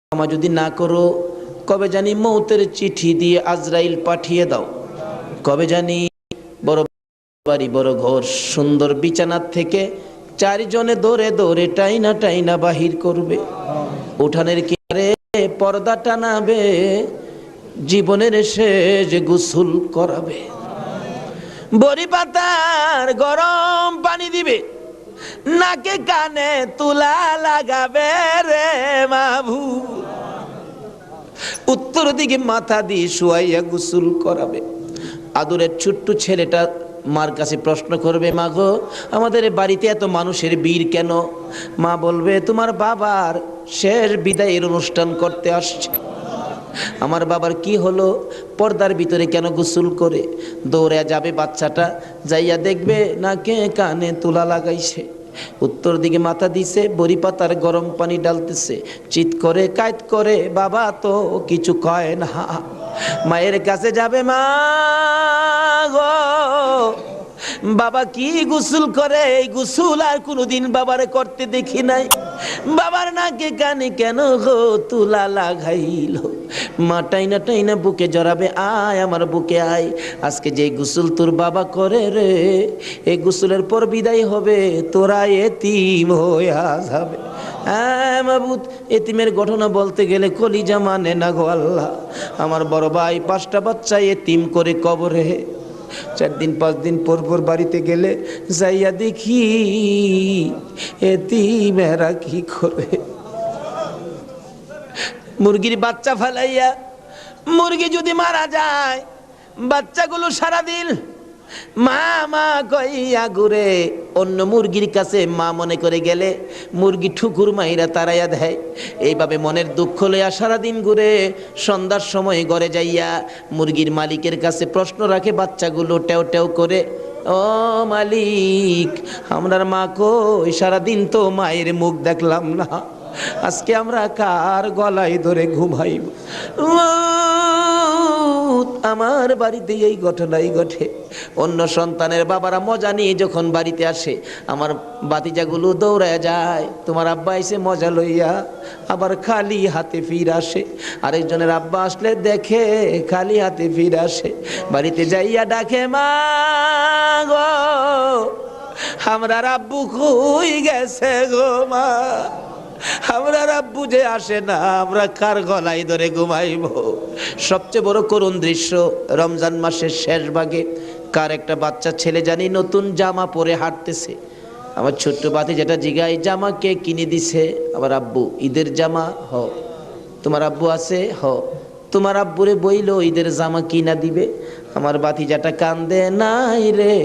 Speaker 1: ক্ষমা যদি না করো, কবে জানি মৌতের চিঠি দিয়ে আজরাইল পাঠিয়ে দাও, কবে জানি বড় বাড়ি বড় ঘর সুন্দর বিছানার থেকে চারজনে দৌড়ে দৌড়ে টাইনা টাইনা বাহির করবে, উঠানের কিনারে পর্দা টানাবে, জীবনের শেষ গোসল করাবে, বড়ি পাতার গরম পানি দিবে, নাকে কানে তুলা লাগাবে রে মাবু, উত্তর দিকে মাথা দিয়ে শুয়াইয়া গোসল করাবে। আদরের ছোট্ট ছেলেটা মার কাছে প্রশ্ন করবে, মা গো, আমাদের বাড়িতে এত মানুষের ভিড় কেন? মা বলবে, তোমার বাবার শেষ বিদায়ের অনুষ্ঠান করতে আসছে। আমার বাবার কি হলো? পর্দার ভিতরে কেন গোসল করে? দৌড়ে যাবে বাচ্চাটা, যাইয়া দেখবে নাকে কানে তুলা লাগাইছে, উত্তর দিকে মাথা দিছে, বড়ি পাতার গরম পানি ডালতেছে, চিৎ করে কাইত করে, বাবা তো কিছু কয় না। মায়ের কাছে যাবে, মা গো, বাবা কি গোসল করে, এই গোসল আর কোনোদিন বাবারে করতে দেখি নাই, বাবার নাকে কানে কেন গো তুলা লাগাইল? মা টাইনা টাইনা বুকে জড়াবে, আয় আমার বুকে আয়, আজকে যে গোসল তোর বাবা করে রে, এই গোসলের পর বিদায় হবে, তোরা এতিম হইয়া যাবে। হ্যাঁ মাবুদ, এতিমের ঘটনা বলতে গেলে কলিজা মানে না গো আল্লাহ। আমার বড় ভাই 5টা বাচ্চা এতিম করে কবরে, 4 দিন 5 দিন পর পর বাড়িতে গেলে যাইয়া দেখি এতিমেরা কি করে। মুরগির বাচ্চা ফেলাইয়া, মুরগি যদি মারা যায়, বাচ্চাগুলো সারাদিন মা মা কইয়া ঘুরে, অন্য মুরগির কাছে মা মনে করে গেলে মুরগি ঠুকুর মাইরা তাড়াইয়া দেয়। এইভাবে মনের দুঃখ লইয়া সারাদিন ঘুরে, সন্ধ্যার সময় ঘরে যাইয়া মুরগির মালিকের কাছে প্রশ্ন রাখে বাচ্চাগুলো টেও টেও করে, ও মালিক, আমরার মা কই? সারাদিন তো মায়ের মুখ দেখলাম না, আজকে আমরা কার গলায় ধরে ঘুমাইব? আমার বাড়িতে এই ঘটনাই ঘটে। অন্য সন্তানের বাবারা মজা নিয়ে যখন বাড়িতে আসে, আমার বাতিজাগুলো দৌড়ায় যায়, তোমার আব্বা এসে মজা লইয়া, আবার খালি হাতে ফির আসে। আরেকজনের আব্বা আসলে দেখে খালি হাতে ফির আসে, বাড়িতে যাইয়া ডাকে, মা গো, আমরা আব্বু কই গেছে গো মা, আমরা আব্বু যে আসে না, আমরা কার গলায় ধরে ঘুমাইব? সবচেয়ে বড় করুণ দৃশ্য রমজান মাসের শেষ ভাগে কার একটা বাচ্চা ছেলে জানি নতুন জামা পরে হাঁটতেছে। আমার ছোট্ট বাতি যেটা জিগাই, জামা কে কিনে দিছে? আমার আব্বু। ঈদের জামা? হ। তোমার আব্বু আছে? হ। তোমার আব্বুরে বইলো ঈদের জামা কিনা দিবে। আমার বাতিজাটা কান্দে, নাই রে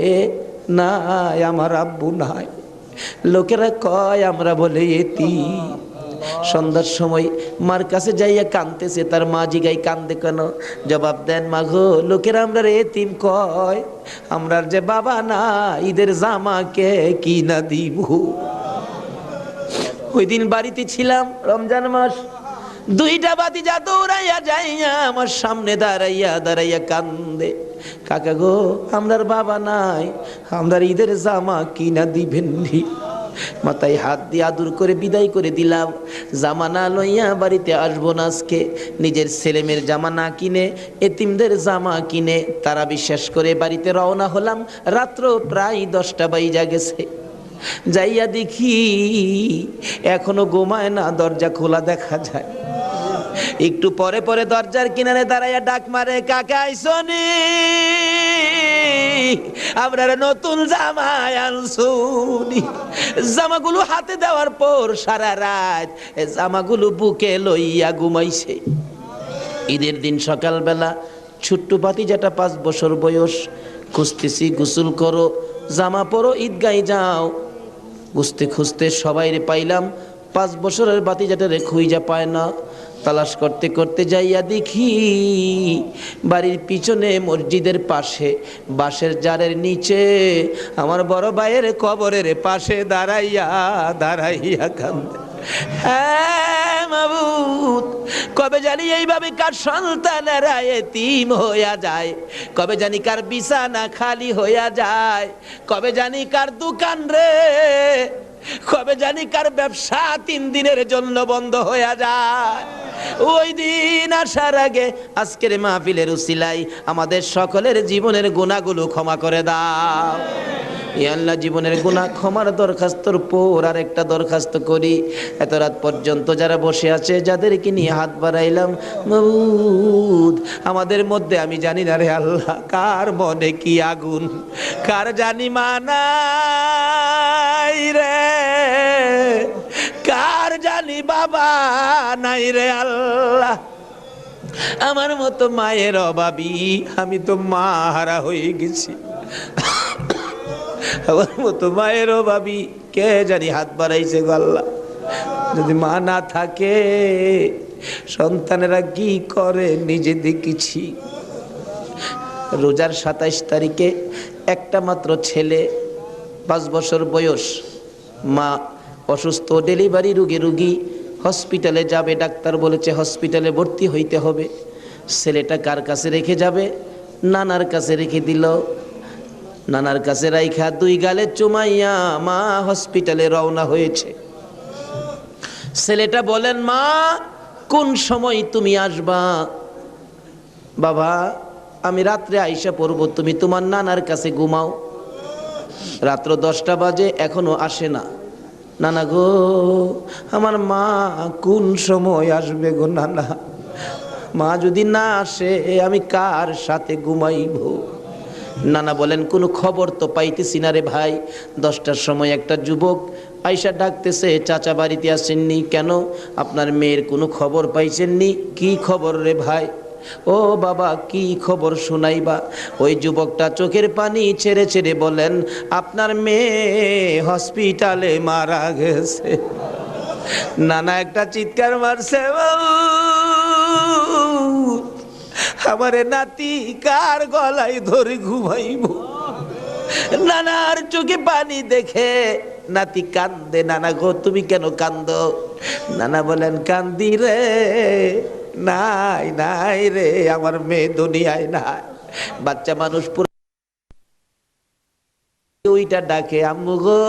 Speaker 1: নাই, আমার আব্বু নাই। লোকেরা কয় আমরা বলে এতিম। সন্ধ্যার সময় মার কাছে যাইয়া কাঁদতেছে, তার মা জিগাই কান্দে কেন? জবাব দেন, মা গো, লোকেরা আমরা এতিম কয়, আমরার যে বাবা না, ঈদের জামা কে কিনা দিব? ওই দিন বাড়িতে ছিলাম, রমজান মাস, দুইটা বাতিজা দৌড়াইয়া যাইয়া আমার সামনে দাঁড়াইয়া দাঁড়াইয়া কান্দে, কাকা গো, আমরার বাবা নাই, আমরার ঈদের জামা কিনা দিবেন নি? মাথায় হাত দিয়ে আদর করে বিদায় করে দিলাম। জামা না লইয়া বাড়িতে আসবো না আজকে। নিজের ছেলেমেয়ের জামা না কিনে এতিমদের জামা কিনে তারা বিশ্বাস করে বাড়িতে রওনা হলাম। রাত্র প্রায় 10টা বাইজা গেছে। যাইয়া দেখি এখনো ঘুমায় না, দরজা খোলা দেখা যায়। একটু পরে পরে দরজার কিনারে দাঁড়াইয়া ডাক মারে, কাকা আইসনি, আমরা নতুন জামা আনছুনি। জামাগুলো হাতে দেওয়ার পর সারা রাত জামাগুলো বুকে লইয়া ঘুমাইছে। ঈদের দিন সকালবেলা ছোট্ট ভাতিজাটা 5 বছর বয়স, খুঁজতেছি, গোসল করো, জামা পরো, ঈদগায় যাও। খুঁজতে খুঁজতে সবাইরে পাইলাম, 5 বছরের ভাতিজাটারে খুঁজা পায় না। তালাশ করতে করতে যাইয়া দেখি বাড়ির পিছনে মসজিদের পাশে বাঁশের জারের নিচে আমার বড় ভাইয়ের কবরের পাশে দাঁড়াইয়া দাঁড়াইয়া কান্দে। হ্যাঁ মাবুদ, কবে জানি এইভাবে কার সন্তানেরা এতিম হইয়া যায়, কবে জানি কার বিছানা খালি হইয়া যায়, কবে জানি কার দোকান রে, কবে জানি কার ব্যবসা 3 দিনের জন্য বন্ধ হইয়া যায়। ওই দিন আসার আগে আজকের মাহফিলের উসিলাই আমাদের সকলের জীবনের গুনাহগুলো ক্ষমা করে দাও। ইয়া আল্লাহ, জীবনের গুনাহ ক্ষমার দরখাস্তর পর আর একটা দরখাস্ত করি, এত রাত পর্যন্ত যারা বসে আছে, যাদেরকে নিয়ে হাত বাড়াইলাম, মাবুদ, আমাদের মধ্যে আমি জানি না রে আল্লাহ, কার মনে কি আগুন, কার জানি মানাই রে, কার জানি বাবা নাই রে আল্লাহ। আমার মতো মায়ের অভাবী, আমি তো মা হারা হয়ে গেছি। আমার মতো মায়ের অভাবী কে জানি হাত বাড়াইছে গো আল্লাহ। যদি মা না থাকে সন্তানেরা কি করে নিজে দেখেছি। রোজার 27 তারিখে একটা মাত্র ছেলে, 5 বছর বয়স, মা অসুস্থ, ডেলিভারি রুগী, হসপিটালে যাবে, ডাক্তার বলেছে হসপিটালে ভর্তি হইতে হবে। ছেলেটা কার কাছে রেখে যাবে? নানার কাছে রেখে দিল। নানার কাছে রাইখা 2 গালে চুমাইয়া মা হসপিটালে রওনা হয়েছে। ছেলেটা বলেন, মা কোন সময় তুমি আসবা? বাবা আমি রাত্রে আইসা পড়ব, তুমি তোমার নানার কাছে ঘুমাও। রাত্র 10টা বাজে, এখনো আসে না। নানা গো, আমার মা কোন সময় আসবে গো নানা? মা যদি না আসে আমি কার সাথে ঘুমাইব? নানা বলেন, কোনো খবর তো পাইতেছি না রে ভাই। 10টার সময় একটা যুবক আইসা ডাকতেছে, চাচা বাড়িতে আসেননি কেন? আপনার মেয়ের কোনো খবর পাইছেননি? কি খবর রে ভাই? ও বাবা, কি খবর শোনাইবা? ওই যুবকটা চোখের পানি ছেড়ে ছেড়ে বলেন, আপনার মেয়ে হসপিটালে মারা গেছে। নানা একটা চিৎকার মারছে, আমারে নাতি কার গলায় ধরে ঘুমাইব? নানার চোখে পানি দেখে নাতি কান্দে। নানা গো, তুমি কেন কান্দো? নানা বলেন, কান্দি রে, নাই নাই রে, আমার মেয়ে দুনিয়ায় নাই। বাচ্চা মানুষ ওইটা ডাকে, আম্মু গো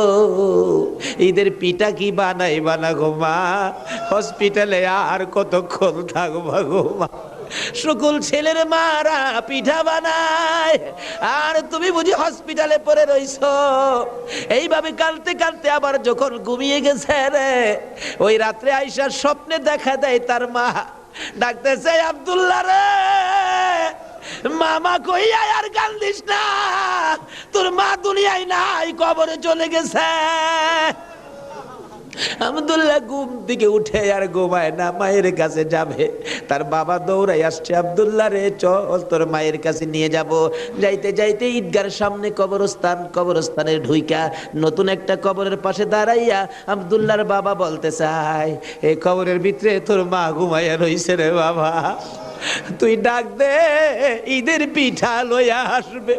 Speaker 1: ঈদের পিঠা কি বানাইবা না গো মা? হসপিটালে আর কতক্ষণ থাকবা গো মা? সকল ছেলের মারা পিঠা বানায়, আর তুমি বুঝি হসপিটালে পড়ে রইছো। এইভাবে কাঁদতে কাঁদতে আবার যখন ঘুমিয়ে গেছে রে, ওই রাত্রে আইসার স্বপ্নে দেখা দেয় তার মা ডাকতেছে, আব্দুল্লাহ রে, মামা কইয়া আর কান্দিস না, তোর মা দুনিয়ায় নাই, কবরে চলে গেছে। আব্দুল্লাহ ঘুম থেকে উঠে আর ঘুমায় না, মায়ের কাছে যাবে। তার বাবা দৌড়াই আসছে, আব্দুল্লাহ রে চল তোর মায়ের কাছে নিয়ে যাব। যাইতে যাইতে ঈদগার সামনে কবরস্থান, কবরস্থানের ঢুইকা নতুন একটা কবরের পাশে দাঁড়াইয়া আব্দুল্লাহর বাবা বলতে চায়, এই কবরের ভিতরে তোর মা ঘুমাইয়া রইছে রে বাবা, তুই ডাক দে, ঈদের পিঠা লইয়া আসবে।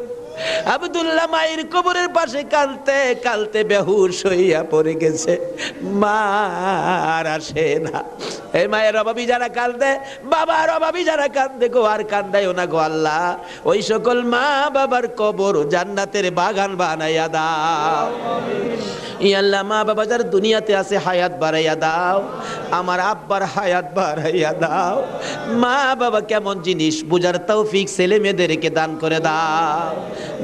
Speaker 1: আব্দুল্লাহ মায়ের কবরের পাশে কালতে কালতে বেহুশ হইয়া পড়ে গেছে, মা আর আসে না। এই মায়ের অভাবী যারা কান্দে, বাবার অভাবী যারা কান্দে গো, আর কান্দাইও না গো আল্লাহ, ওই সকল মা বাবার কবর জান্নাতের বাগান বানাইয়া দাও। ই আল্লাহ, মা বাবা যারা দুনিয়াতে আছে হায়াত বাড়াইয়া দাও, আমার আব্বার হায়াত বাড়াইয়া দাও। মা বাবা কেমন জিনিস বুঝার তৌফিক ছেলে মেয়েদেরকে দান করে দাও।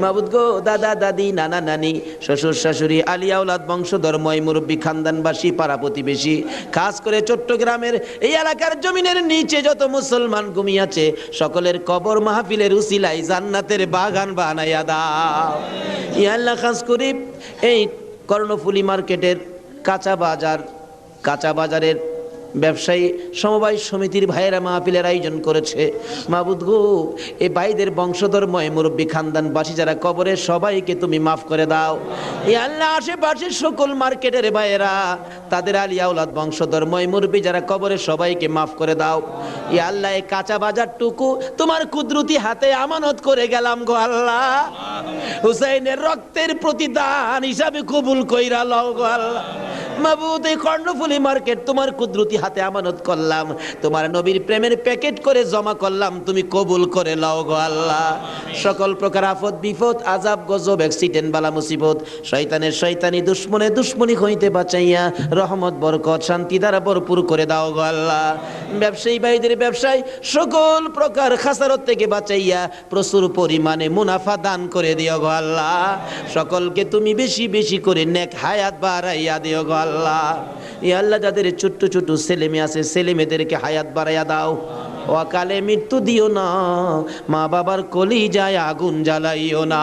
Speaker 1: মাবুদ গো, দাদা দাদি, নানা নানি, শ্বশুর শাশুড়ি, আলিয়া আওলাদ, বংশধর, ময় মুরব্বী, খানদানবাসী, পাড়া প্রতিবেশী, খাস করে চট্টগ্রামের এই এলাকার জমিনের নিচে যত মুসলমান ঘুমিয়েছে, সকলের কবর মাহফিলের উসিলায় জান্নাতের বাগান বানাইয়া দাও। ই আল্লাহ, খাস করি এই কর্ণফুলী মার্কেটের কাঁচা বাজারের ব্যবসায়ী সমবায় সমিতির ভাইয়েরা মাহফিলের আয়োজন করেছে। মাবুদ গো, এই ভাইদের বংশধর, ময় মুরব্বী, খানদানবাসী যারা কবরে, সবাইকে তুমি মাফ করে দাও। এই আল্লাহ, আশেপাশের সকল মার্কেটের ভাইয়েরা, তাদের আলিয়া আওলাদ, বংশধর, ময় মুরব্বী যারা কবরে, সবাইকে মাফ করে দাও। এই আল্লাহ, এই কাঁচা বাজারটুকু তোমার কুদরতি হাতে আমানত করে গেলাম গো আল্লাহ, হুসাইনের রক্তের প্রতিদান হিসাবে কবুল কইরা লও গো আল্লাহ। মাবুদ, এই কর্ণফুলী মার্কেট তোমার কুদরতি হাতে আমানত করলাম, তোমার নবীর প্রেমের প্যাকেট করে জমা করলাম, তুমি কবুল করে লও গো আল্লাহ। সকল প্রকার আফত বিপদ, আযাব গজব, অ্যাক্সিডেন্ট, বালা মুসিবত, শয়তানের শয়তানি, দুশ্মনে দুশ্মনী হইতে বাঁচাইয়া রহমত, বরকত, শান্তি দ্বারা ভরপুর করে দাও গো আল্লাহ। ব্যবসায়ী ভাইদের ব্যবসায় সকল প্রকার খাসারত থেকে বাঁচাইয়া প্রচুর পরিমাণে মুনাফা দান করে দিও গো আল্লাহ। সকলকে তুমি বেশি বেশি করে নেক হায়াত বাড়াইয়া দিও গো আল্লাহ। ইয়া আল্লাহ, যাদের ছোট্ট ছোট ছেলে মেয়ে আছে, ছেলে মেয়েদেরকে হায়াত বাড়াইয়া দাও, অকালে মৃত্যু দিও না, মা বাবার কলিজায় আগুন জ্বালাইও না।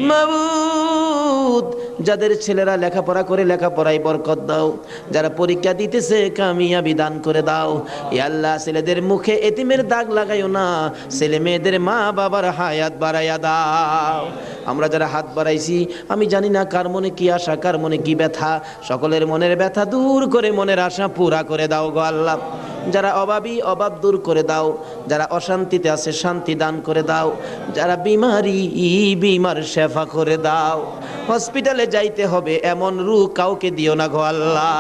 Speaker 1: মাবুদ, যাদের ছেলেরা লেখাপড়া করে লেখাপড়ায় বরকত দাও, যারা পরীক্ষা দিতেছে কামিয়াবি দান করে দাও। ইয়া আল্লাহ, ছেলেদের মুখে এতিমের দাগ লাগাইও না, ছেলে মেয়েদের মা বাবার হায়াত বাড়াইয়া দাও। আমরা যারা হাত বাড়াইছি, আমি জানি না কার মনে কি আশা, কার মনে কি ব্যথা, সকলের মনের ব্যথা দূর করে মনের আশা পুরা করে দাও গো আল্লাহ। যারা অভাবী, অভাব দূর করে দাও, যারা অশান্তিতে আছে শান্তি দান করে দাও, যারা বিমার শেফা করে দাও। হসপিটালে যাইতে হবে এমন রূহ কাউকে দিও না গো আল্লাহ।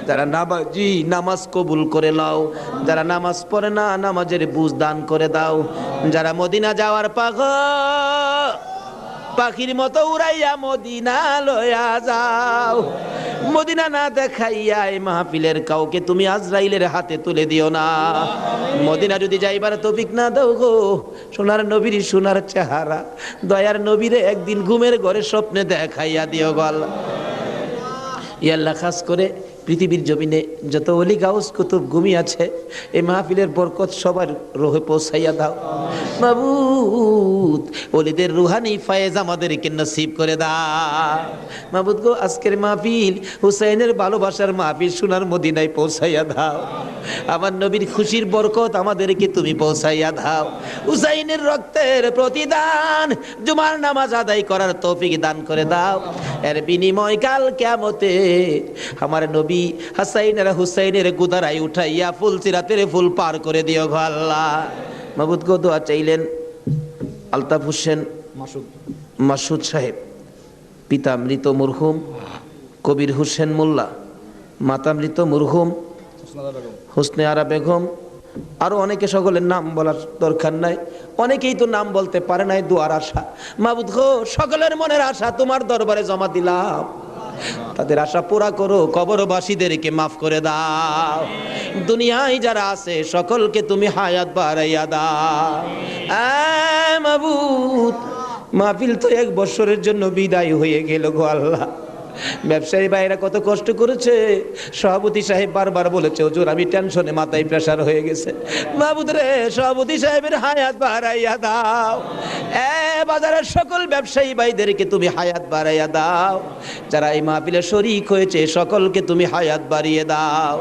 Speaker 1: যারা নামাজি, নামাজ কবুল করে নাও, যারা নামাজ পড়ে না, নামাজের বুঝ দান করে দাও। যারা মদিনা যাওয়ার পাখির মতো উড়াইয়া মদিনা লয়া যাও, মদিনা না দেখাইয়া এই মাহফিলের কাউকে তুমি আজরাইলের হাতে তুলে দিও না। মদিনা যদি যাইবার তৌফিক না দাও গো, সোনার নবীর সোনার চেহারা, দয়ার নবীরে একদিন ঘুমের ঘরে স্বপ্নে দেখাইয়া দিও গো আল্লাহ। ইয়া আল্লাহ, খাস করে পৃথিবীর জমিনে যত ওলি গাউস কুতুব ঘুমিয়ে আছে, এই মাহফিলের বরকত সবার রোহে পৌঁছাইয়া দাও। মাবুদ, ওলিদের রুহানি ফায়েজ আমাদেরকে নসিব করে দাও। মাবুদ গো, আজকের মাহফিল হুসাইনের ভালোবাসার মাহফিল, সোনার মদিনায় পৌঁছাইয়া দাও। আমার নবীর খুশির বরকত আমাদেরকে তুমি পৌঁছাইয়া দাও। হুসাইনের রক্তের প্রতিদান জুমার নামাজ আদায় করার তৌফিক দান করে দাও। এর বিনিময় কাল কিয়ামতে আমার নবী হাসাইন আর হুসাইনের গুদারাই উঠাইয়া ফুল সিরাতের ফুল পার করে দিও গো আল্লাহ। মাবুদ গো, দোয়া চাইলেন আলতাফ হোসেন মাসুদ সাহেব, পিতা মৃত মরহুম কবির হোসেন মোল্লা, মাতা মৃত মরহুম হোসনে আরা বেগম, আরো অনেকে, সকলের নাম বলার দরকার নাই, অনেকেই তো নাম বলতে পারে নাই। দোয়ার আশা মাবুদ গো, সকলের মনের আশা তোমার দরবারে জমা দিলাম, তাদের আশা পুরা করো, কবরবাসীদেরকে মাফ করে দাও। দুনিয়ায় যারা আছে সকলকে তুমি হায়াত বাড়াইয়া দাও। মাবুদ, মাহফিল তো 1 বছরের জন্য বিদায় হয়ে গেল গো আল্লাহ, ব্যবসায়ী ভাইরা কত কষ্ট করেছে। সভাপতি সাহেব বারবার বলেছে, হুজুর আমি টেনশনে মাথায় প্রেসার হয়ে গেছে। মাহবুদ রে, সভাপতি সাহেবের হায়াত বাড়াইয়া দাও। বাজারের সকল ব্যবসায়ী ভাইদেরকে তুমি হায়াত বাড়াইয়া দাও। যারা এই মাহফিলে শরীক হয়েছে সকলকে তুমি হায়াত বাড়িয়ে দাও।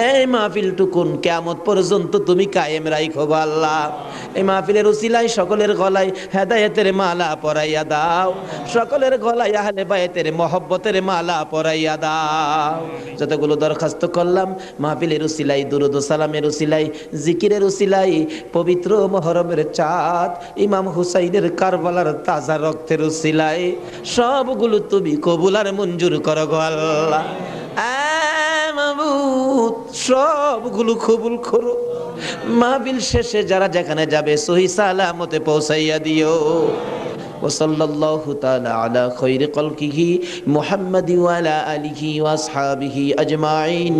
Speaker 1: এই মাহফিলটুকুন কিয়ামত পর্যন্ত তুমি কায়েম রাখো গো আল্লাহ। এই মাহফিলের উসিলায় সকলের গলায় হেদায়েতের মালা পরাইয়া দাও, সকলের গলায় আহলে বায়তের মহব্বতের মালা পরাইয়া দাও। যতগুলো দরখাস্ত করলাম মাহফিলের উসিলাই, দুরুদ ও সালামের উসিলাই, জিকিরের উসিলাই, পবিত্র মুহররমের চাঁদ ইমাম হুসাইনের কারবালার তাজা রক্তের উসিলাই সবগুলো তুমি কবুল আর মঞ্জুর করো গো আল্লাহ। মাবুদ সবগুলো কবুল করো। মাহফিল শেষে যারা যেখানে যাবে সহি সালামতে পৌঁছাইয়া দিও। ওয়াসাল্লাল্লাহু তাআলা আলা খায়রি খালকিহি মুহাম্মাদি ওয়া আলা আলিহি ওয়া আসহাবিহি আজমাইন।